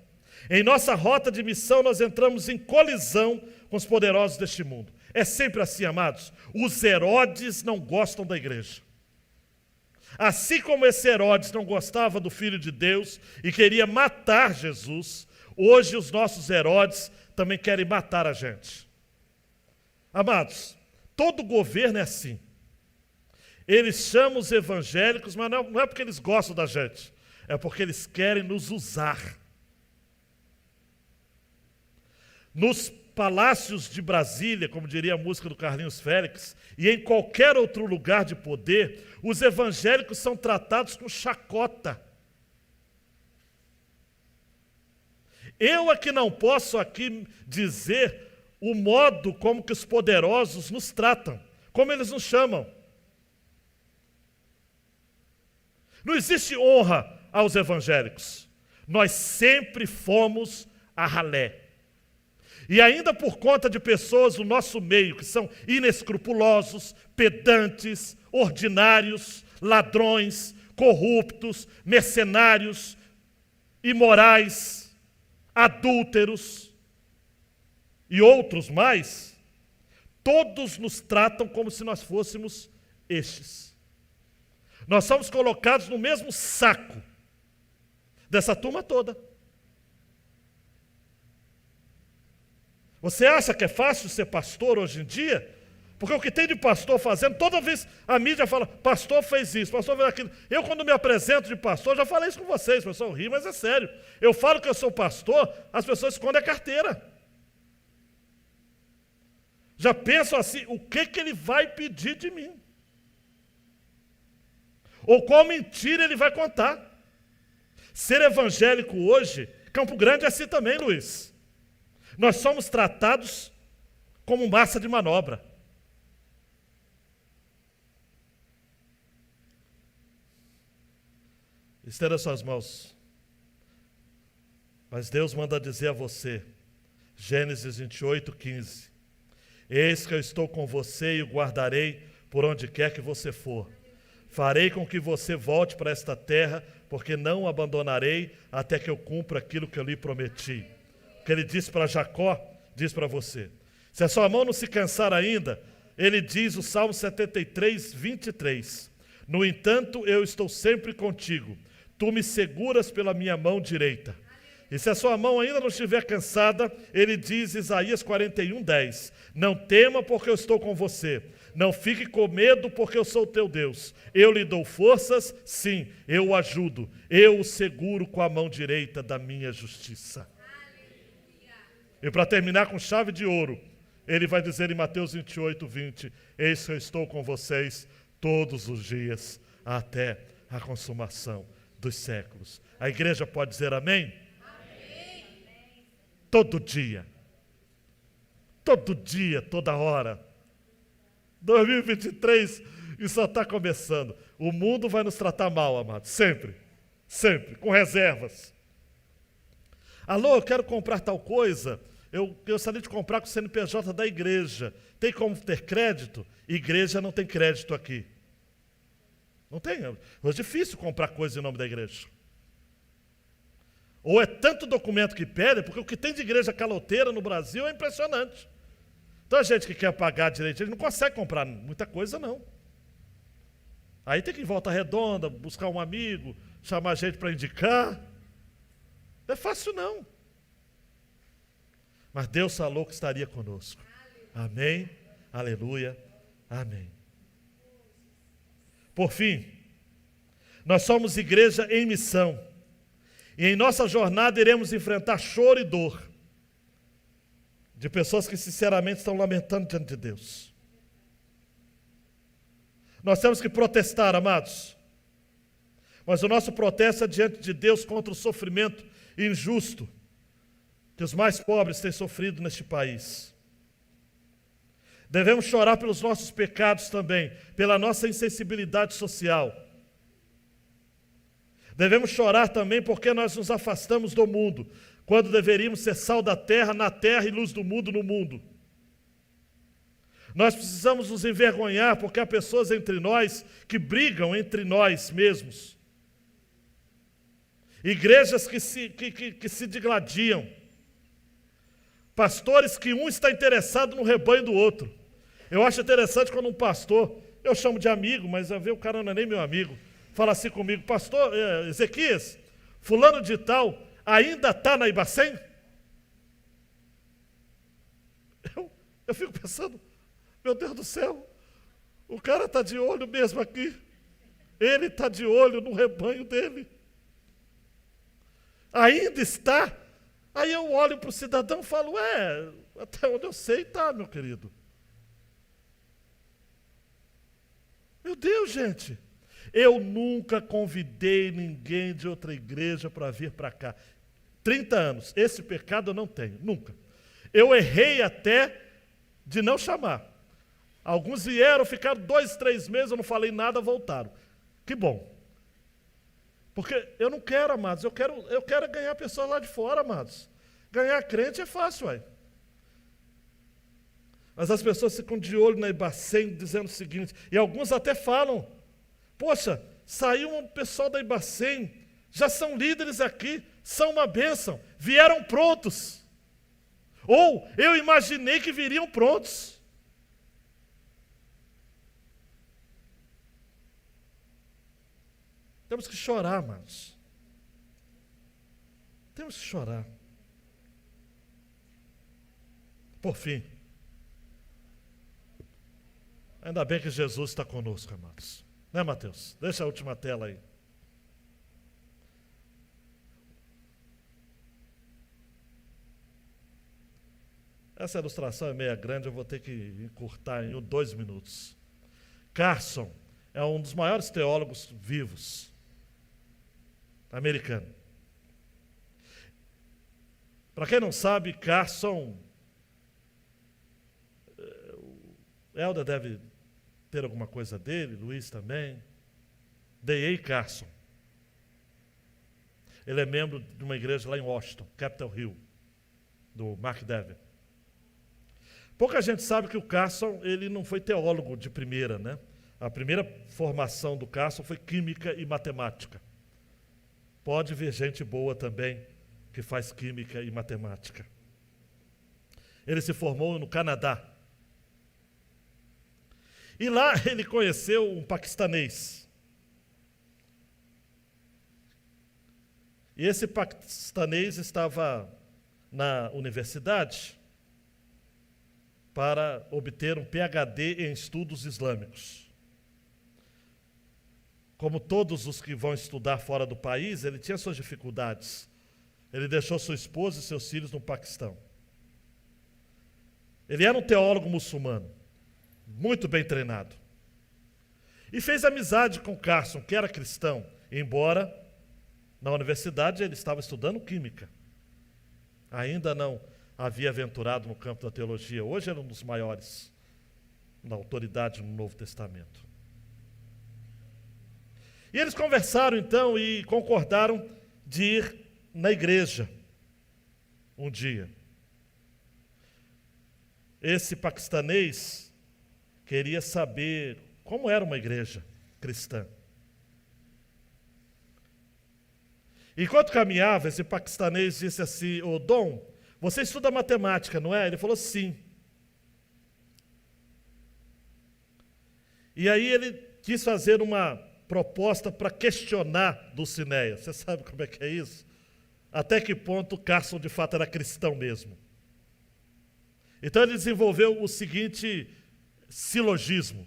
Em nossa rota de missão, nós entramos em colisão com os poderosos deste mundo. É sempre assim, amados. Os Herodes não gostam da igreja. Assim como esse Herodes não gostava do Filho de Deus e queria matar Jesus, hoje os nossos Herodes também querem matar a gente. Amados, todo governo é assim. Eles chamam os evangélicos, mas não é porque eles gostam da gente, é porque eles querem nos usar. Nos palácios de Brasília, como diria a música do Carlinhos Félix, e em qualquer outro lugar de poder, os evangélicos são tratados com chacota. Eu é que não posso aqui dizer o modo como que os poderosos nos tratam, como eles nos chamam. Não existe honra aos evangélicos. Nós sempre fomos a ralé. E ainda por conta de pessoas do nosso meio que são inescrupulosos, pedantes, ordinários, ladrões, corruptos, mercenários, imorais, adúlteros e outros mais, todos nos tratam como se nós fôssemos estes. Nós somos colocados no mesmo saco dessa turma toda. Você acha que é fácil ser pastor hoje em dia? Porque o que tem de pastor fazendo, toda vez a mídia fala, pastor fez isso, pastor fez aquilo. Eu, quando me apresento de pastor, já falei isso com vocês, o pessoal ri, mas é sério. Eu falo que eu sou pastor, as pessoas escondem a carteira. Já pensam assim, o que ele vai pedir de mim? ou qual mentira ele vai contar. Ser evangélico hoje, Campo Grande é assim também, Luiz. Nós somos tratados como massa de manobra. Estenda suas mãos. Mas Deus manda dizer a você, Gênesis 28:15, eis que eu estou com você e o guardarei por onde quer que você for. Farei com que você volte para esta terra, porque não o abandonarei até que eu cumpra aquilo que eu lhe prometi. O que ele disse para Jacó, diz para você. Se a sua mão não se cansar ainda, ele diz o Salmo 73:23. No entanto, eu estou sempre contigo. Tu me seguras pela minha mão direita. E se a sua mão ainda não estiver cansada, ele diz, Isaías 41:10. Não tema, porque eu estou com você. Não fique com medo, porque eu sou o teu Deus. Eu lhe dou forças, sim, eu o ajudo. Eu o seguro com a mão direita da minha justiça. E para terminar com chave de ouro, ele vai dizer em Mateus 28:20, eis que eu estou com vocês todos os dias, até a consumação dos séculos. A igreja pode dizer amém? Amém. Todo dia, toda hora. 2023 e só está começando. O mundo vai nos tratar mal, amados, sempre, com reservas. Alô, eu quero comprar tal coisa, eu gostaria de comprar com o CNPJ da igreja. Tem como ter crédito? Igreja não tem crédito aqui. Não tem. É difícil comprar coisa em nome da igreja. Ou é tanto documento que pede, porque o que tem de igreja caloteira no Brasil é impressionante. Então a gente que quer pagar direitinho, não consegue comprar muita coisa, não. Aí tem que ir em Volta Redonda, buscar um amigo, chamar gente para indicar. Não é fácil, não. Mas Deus falou que estaria conosco. Amém, aleluia, amém. Por fim, nós somos igreja em missão. E em nossa jornada iremos enfrentar choro e dor de pessoas que sinceramente estão lamentando diante de Deus. Nós temos que protestar, amados. Mas o nosso protesto é diante de Deus contra o sofrimento injusto que os mais pobres têm sofrido neste país. Devemos chorar pelos nossos pecados também, pela nossa insensibilidade social. Devemos chorar também porque nós nos afastamos do mundo, quando deveríamos ser sal da terra, na terra e luz do mundo, no mundo. Nós precisamos nos envergonhar porque há pessoas entre nós que brigam entre nós mesmos. Igrejas que se digladiam. Pastores que um está interessado no rebanho do outro. Eu acho interessante quando um pastor, eu chamo de amigo, mas a ver o cara não é nem meu amigo, fala assim comigo, pastor Ezequias, fulano de tal, ainda está na Ibacem? Eu fico pensando, meu Deus do céu, o cara está de olho mesmo aqui. Ele está de olho no rebanho dele. Ainda está? Aí eu olho para o cidadão e falo, até onde eu sei está, meu querido. Meu Deus, gente. Eu nunca convidei ninguém de outra igreja para vir para cá. 30 anos. Esse pecado eu não tenho, nunca. Eu errei até de não chamar. Alguns vieram, ficaram 2, 3 meses, eu não falei nada, voltaram. Que bom. Porque eu não quero, amados, eu quero ganhar pessoas lá de fora, amados. Ganhar crente é fácil, ué. Mas as pessoas ficam de olho na Ibacem, dizendo o seguinte, e alguns até falam, poxa, saiu um pessoal da Ibacem, já são líderes aqui, são uma bênção, vieram prontos. Ou eu imaginei que viriam prontos. Temos que chorar, amados. Temos que chorar. Por fim, ainda bem que Jesus está conosco, amados. Né, Mateus? Deixa a última tela aí. Essa ilustração é meia grande, eu vou ter que encurtar em 2 minutos. Carson é um dos maiores teólogos vivos, americano. Para quem não sabe, Carson, o Helder deve ter alguma coisa dele, Luiz também, D.A. Carson. Ele é membro de uma igreja lá em Washington, Capitol Hill, do Mark Dever. Pouca gente sabe que o Carson, ele não foi teólogo de primeira, né? A primeira formação do Carson foi química e matemática. Pode ver gente boa também que faz química e matemática. Ele se formou no Canadá. E lá ele conheceu um paquistanês. E esse paquistanês estava na universidade para obter um PhD em estudos islâmicos. Como todos os que vão estudar fora do país, ele tinha suas dificuldades. Ele deixou sua esposa e seus filhos no Paquistão. Ele era um teólogo muçulmano, muito bem treinado. E fez amizade com Carson, que era cristão, embora na universidade ele estava estudando química. Ainda não havia aventurado no campo da teologia. Hoje era um dos maiores na autoridade no Novo Testamento. E eles conversaram então e concordaram de ir na igreja um dia. Esse paquistanês queria saber como era uma igreja cristã. Enquanto caminhava, esse paquistanês disse assim: "Ô Dom, você estuda matemática, não é?" Ele falou: "Sim." E aí ele quis fazer uma proposta para questionar Dulcinea. Você sabe como é que é isso? Até que ponto Carson de fato era cristão mesmo. Então ele desenvolveu o seguinte silogismo.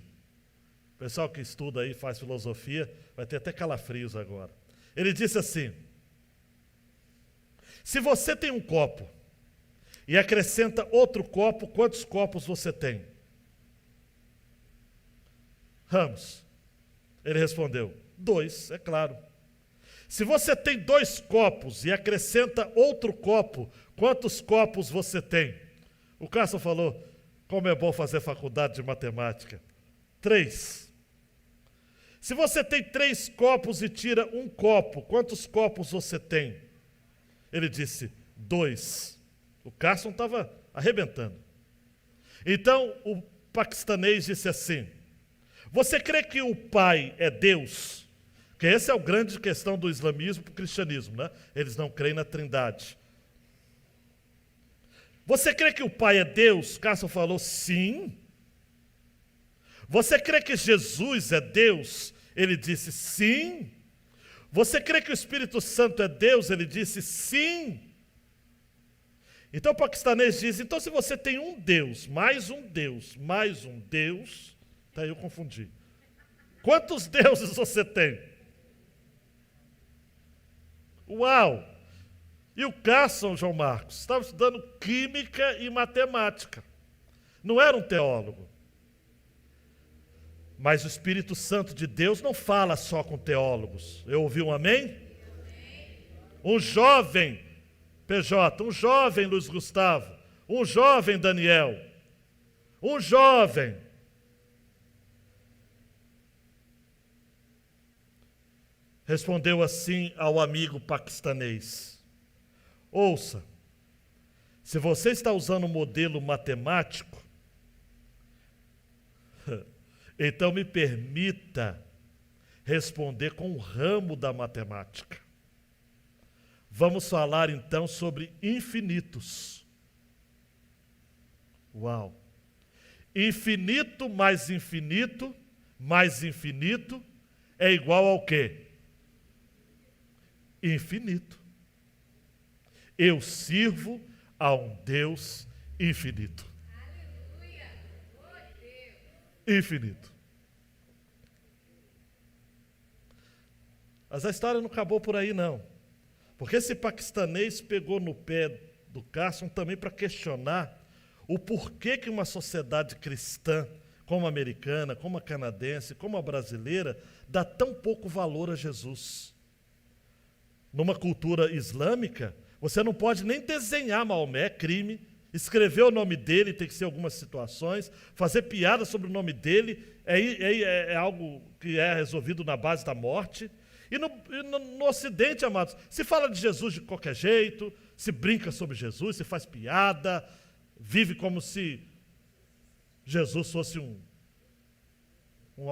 O pessoal que estuda aí, faz filosofia, vai ter até calafrios agora. Ele disse assim: se você tem um copo e acrescenta outro copo, quantos copos você tem? Ramos. Ele respondeu: 2, é claro. Se você tem 2 copos e acrescenta outro copo, quantos copos você tem? O Carson falou: como é bom fazer faculdade de matemática. 3. Se você tem 3 copos e tira um copo, quantos copos você tem? Ele disse: 2. O Carson estava arrebentando. Então o paquistanês disse assim: você crê que o Pai é Deus? Porque essa é a grande questão do islamismo para o cristianismo, né? Eles não creem na Trindade. Você crê que o Pai é Deus? Carson falou: sim. Você crê que Jesus é Deus? Ele disse: sim. Você crê que o Espírito Santo é Deus? Ele disse: sim. Então o paquistanês diz: então se você tem um Deus, mais um Deus, mais um Deus, até eu confundi. Quantos deuses você tem? Uau! E o Carson, João Marcos, estava estudando química e matemática. Não era um teólogo. Mas o Espírito Santo de Deus não fala só com teólogos. Eu ouvi um amém? Um jovem PJ, um jovem Luiz Gustavo, um jovem Daniel, um jovem. Respondeu assim ao amigo paquistanês: ouça, se você está usando um modelo matemático, então me permita responder com um ramo da matemática. Vamos falar então sobre infinitos. Uau! Infinito mais infinito é igual ao quê? Infinito. Eu sirvo a um Deus infinito. Infinito. Mas a história não acabou por aí, não. Porque esse paquistanês pegou no pé do Carson também para questionar o porquê que uma sociedade cristã como a americana, como a canadense, como a brasileira, dá tão pouco valor a Jesus. Numa cultura islâmica, você não pode nem desenhar Maomé, é crime. Escrever o nome dele tem que ser algumas situações. Fazer piada sobre o nome dele é algo que é resolvido na base da morte. E no Ocidente, amados, se fala de Jesus de qualquer jeito, se brinca sobre Jesus, se faz piada, vive como se Jesus fosse um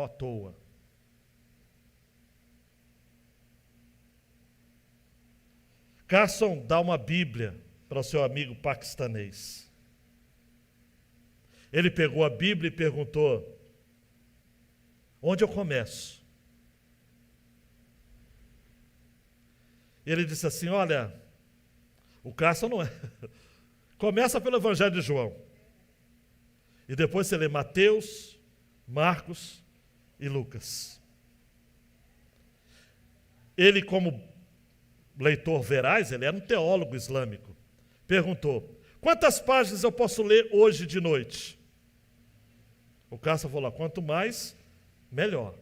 à toa. Carson dá uma Bíblia para o seu amigo paquistanês. Ele pegou a Bíblia e perguntou: onde eu começo? Ele disse assim: olha, o Carson não é. Começa pelo Evangelho de João. E depois você lê Mateus, Marcos e Lucas. Ele, como leitor veraz, ele era um teólogo islâmico, perguntou: quantas páginas eu posso ler hoje de noite? O Carson falou: quanto mais, melhor.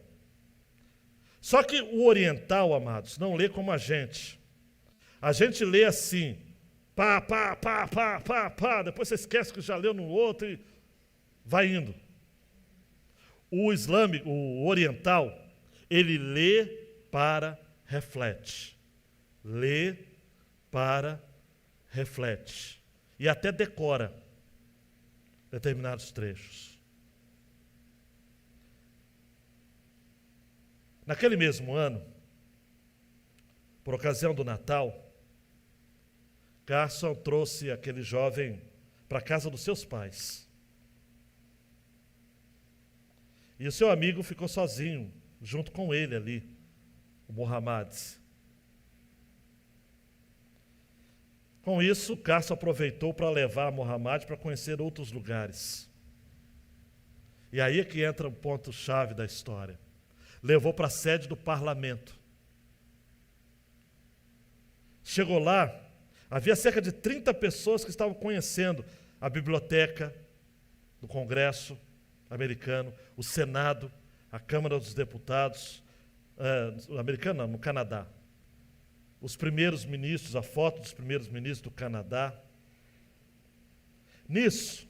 Só que o oriental, amados, não lê como a gente. A gente lê assim, pá, depois você esquece que já leu no outro e vai indo. O islâmico, o oriental, ele lê para reflete. Lê para reflete. E até decora determinados trechos. Naquele mesmo ano, por ocasião do Natal, Carson trouxe aquele jovem para a casa dos seus pais. E o seu amigo ficou sozinho, junto com ele ali, o Mohammad. Com isso, Carson aproveitou para levar Mohammad para conhecer outros lugares. E aí é que entra o ponto-chave da história. Levou para a sede do parlamento. Chegou lá, havia cerca de 30 pessoas que estavam conhecendo a biblioteca do Congresso americano, o Senado, a Câmara dos Deputados, americano não, no Canadá. Os primeiros ministros, a foto dos primeiros ministros do Canadá. Nisso,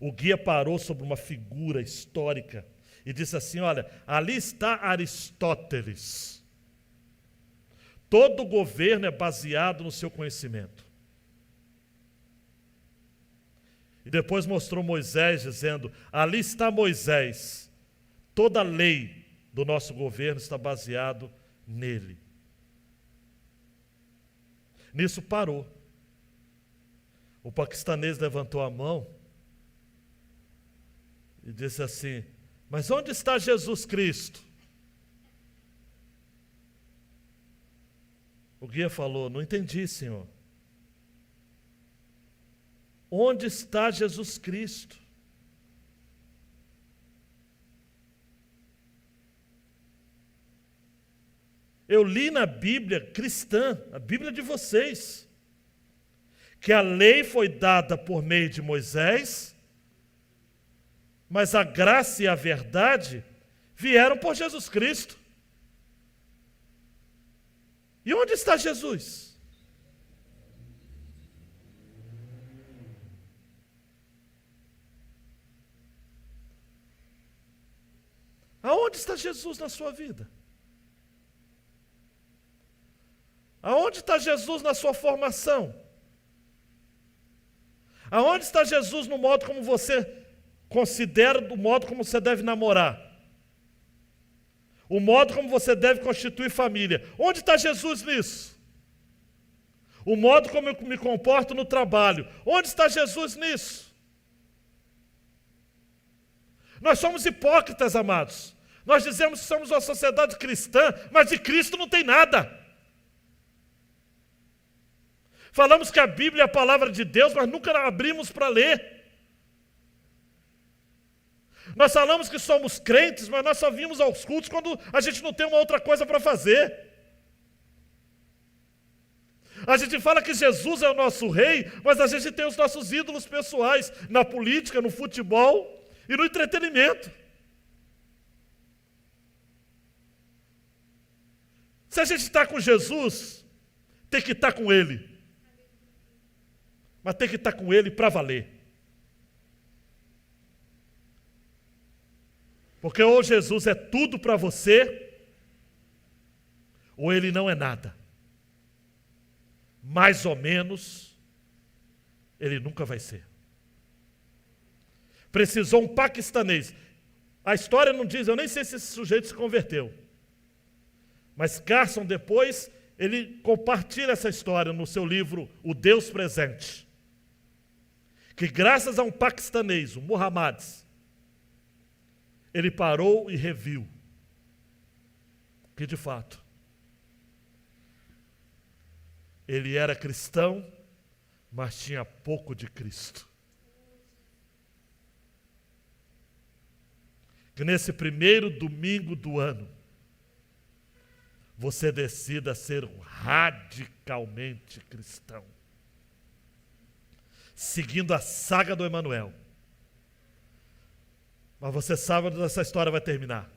o guia parou sobre uma figura histórica e disse assim: olha, ali está Aristóteles. Todo governo é baseado no seu conhecimento. E depois mostrou Moisés dizendo: ali está Moisés. Toda a lei do nosso governo está baseado nele. Nisso parou. O paquistanês levantou a mão e disse assim: mas onde está Jesus Cristo? O guia falou: não entendi, senhor. Onde está Jesus Cristo? Eu li na Bíblia cristã, a Bíblia de vocês, que a lei foi dada por meio de Moisés, mas a graça e a verdade vieram por Jesus Cristo. E onde está Jesus? Aonde está Jesus na sua vida? Aonde está Jesus na sua formação? Aonde está Jesus no modo como você considera, do modo como você deve namorar? O modo como você deve constituir família. Onde está Jesus nisso? O modo como eu me comporto no trabalho. Onde está Jesus nisso? Nós somos hipócritas, amados. Nós dizemos que somos uma sociedade cristã, mas de Cristo não tem nada. Falamos que a Bíblia é a palavra de Deus, mas nunca abrimos para ler. Nós falamos que somos crentes, mas nós só vimos aos cultos quando a gente não tem uma outra coisa para fazer. A gente fala que Jesus é o nosso rei, mas a gente tem os nossos ídolos pessoais na política, no futebol. e no entretenimento. Se a gente está com Jesus, tem que estar com Ele. Mas tem que estar com Ele para valer. Porque ou Jesus é tudo para você, ou Ele não é nada. Mais ou menos, Ele nunca vai ser. Precisou um paquistanês. A história não diz, eu nem sei se esse sujeito se converteu. Mas Carson depois, ele compartilha essa história no seu livro O Deus Presente. Que graças a um paquistanês, o Muhammad, ele parou e reviu que de fato ele era cristão, mas tinha pouco de Cristo. Que nesse primeiro domingo do ano, você decida ser um radicalmente cristão, seguindo a saga do Emanuel. Mas você sabe onde essa história vai terminar?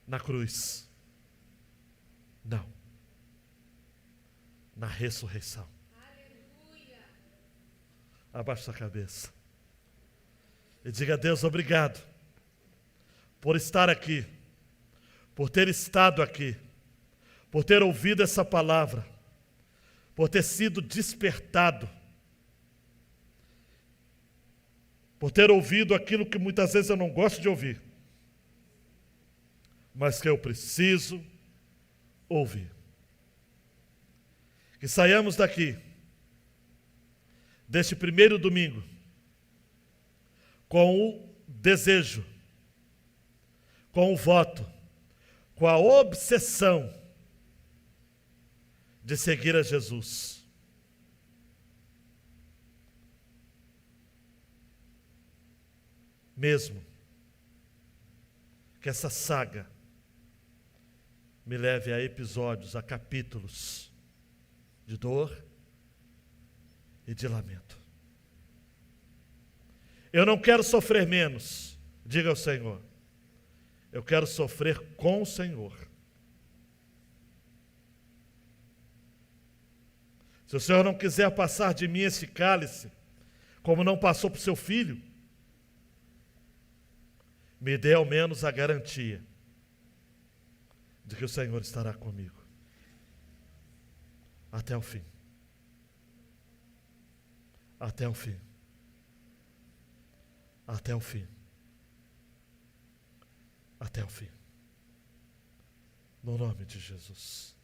Na cruz. Não. Na ressurreição. Aleluia. Abaixe sua cabeça. E diga a Deus obrigado por estar aqui, por ter estado aqui, por ter ouvido essa palavra, por ter sido despertado, por ter ouvido aquilo que muitas vezes eu não gosto de ouvir, mas que eu preciso ouvir. Que saiamos daqui, deste primeiro domingo, com o desejo, com o voto, com a obsessão de seguir a Jesus. Mesmo que essa saga me leve a episódios, a capítulos de dor e de lamento. Eu não quero sofrer menos, diga ao Senhor. Eu quero sofrer com o Senhor. Se o Senhor não quiser passar de mim esse cálice, como não passou para o seu filho, me dê ao menos a garantia de que o Senhor estará comigo até o fim. Até o fim. Até o fim. Até o fim. No nome de Jesus.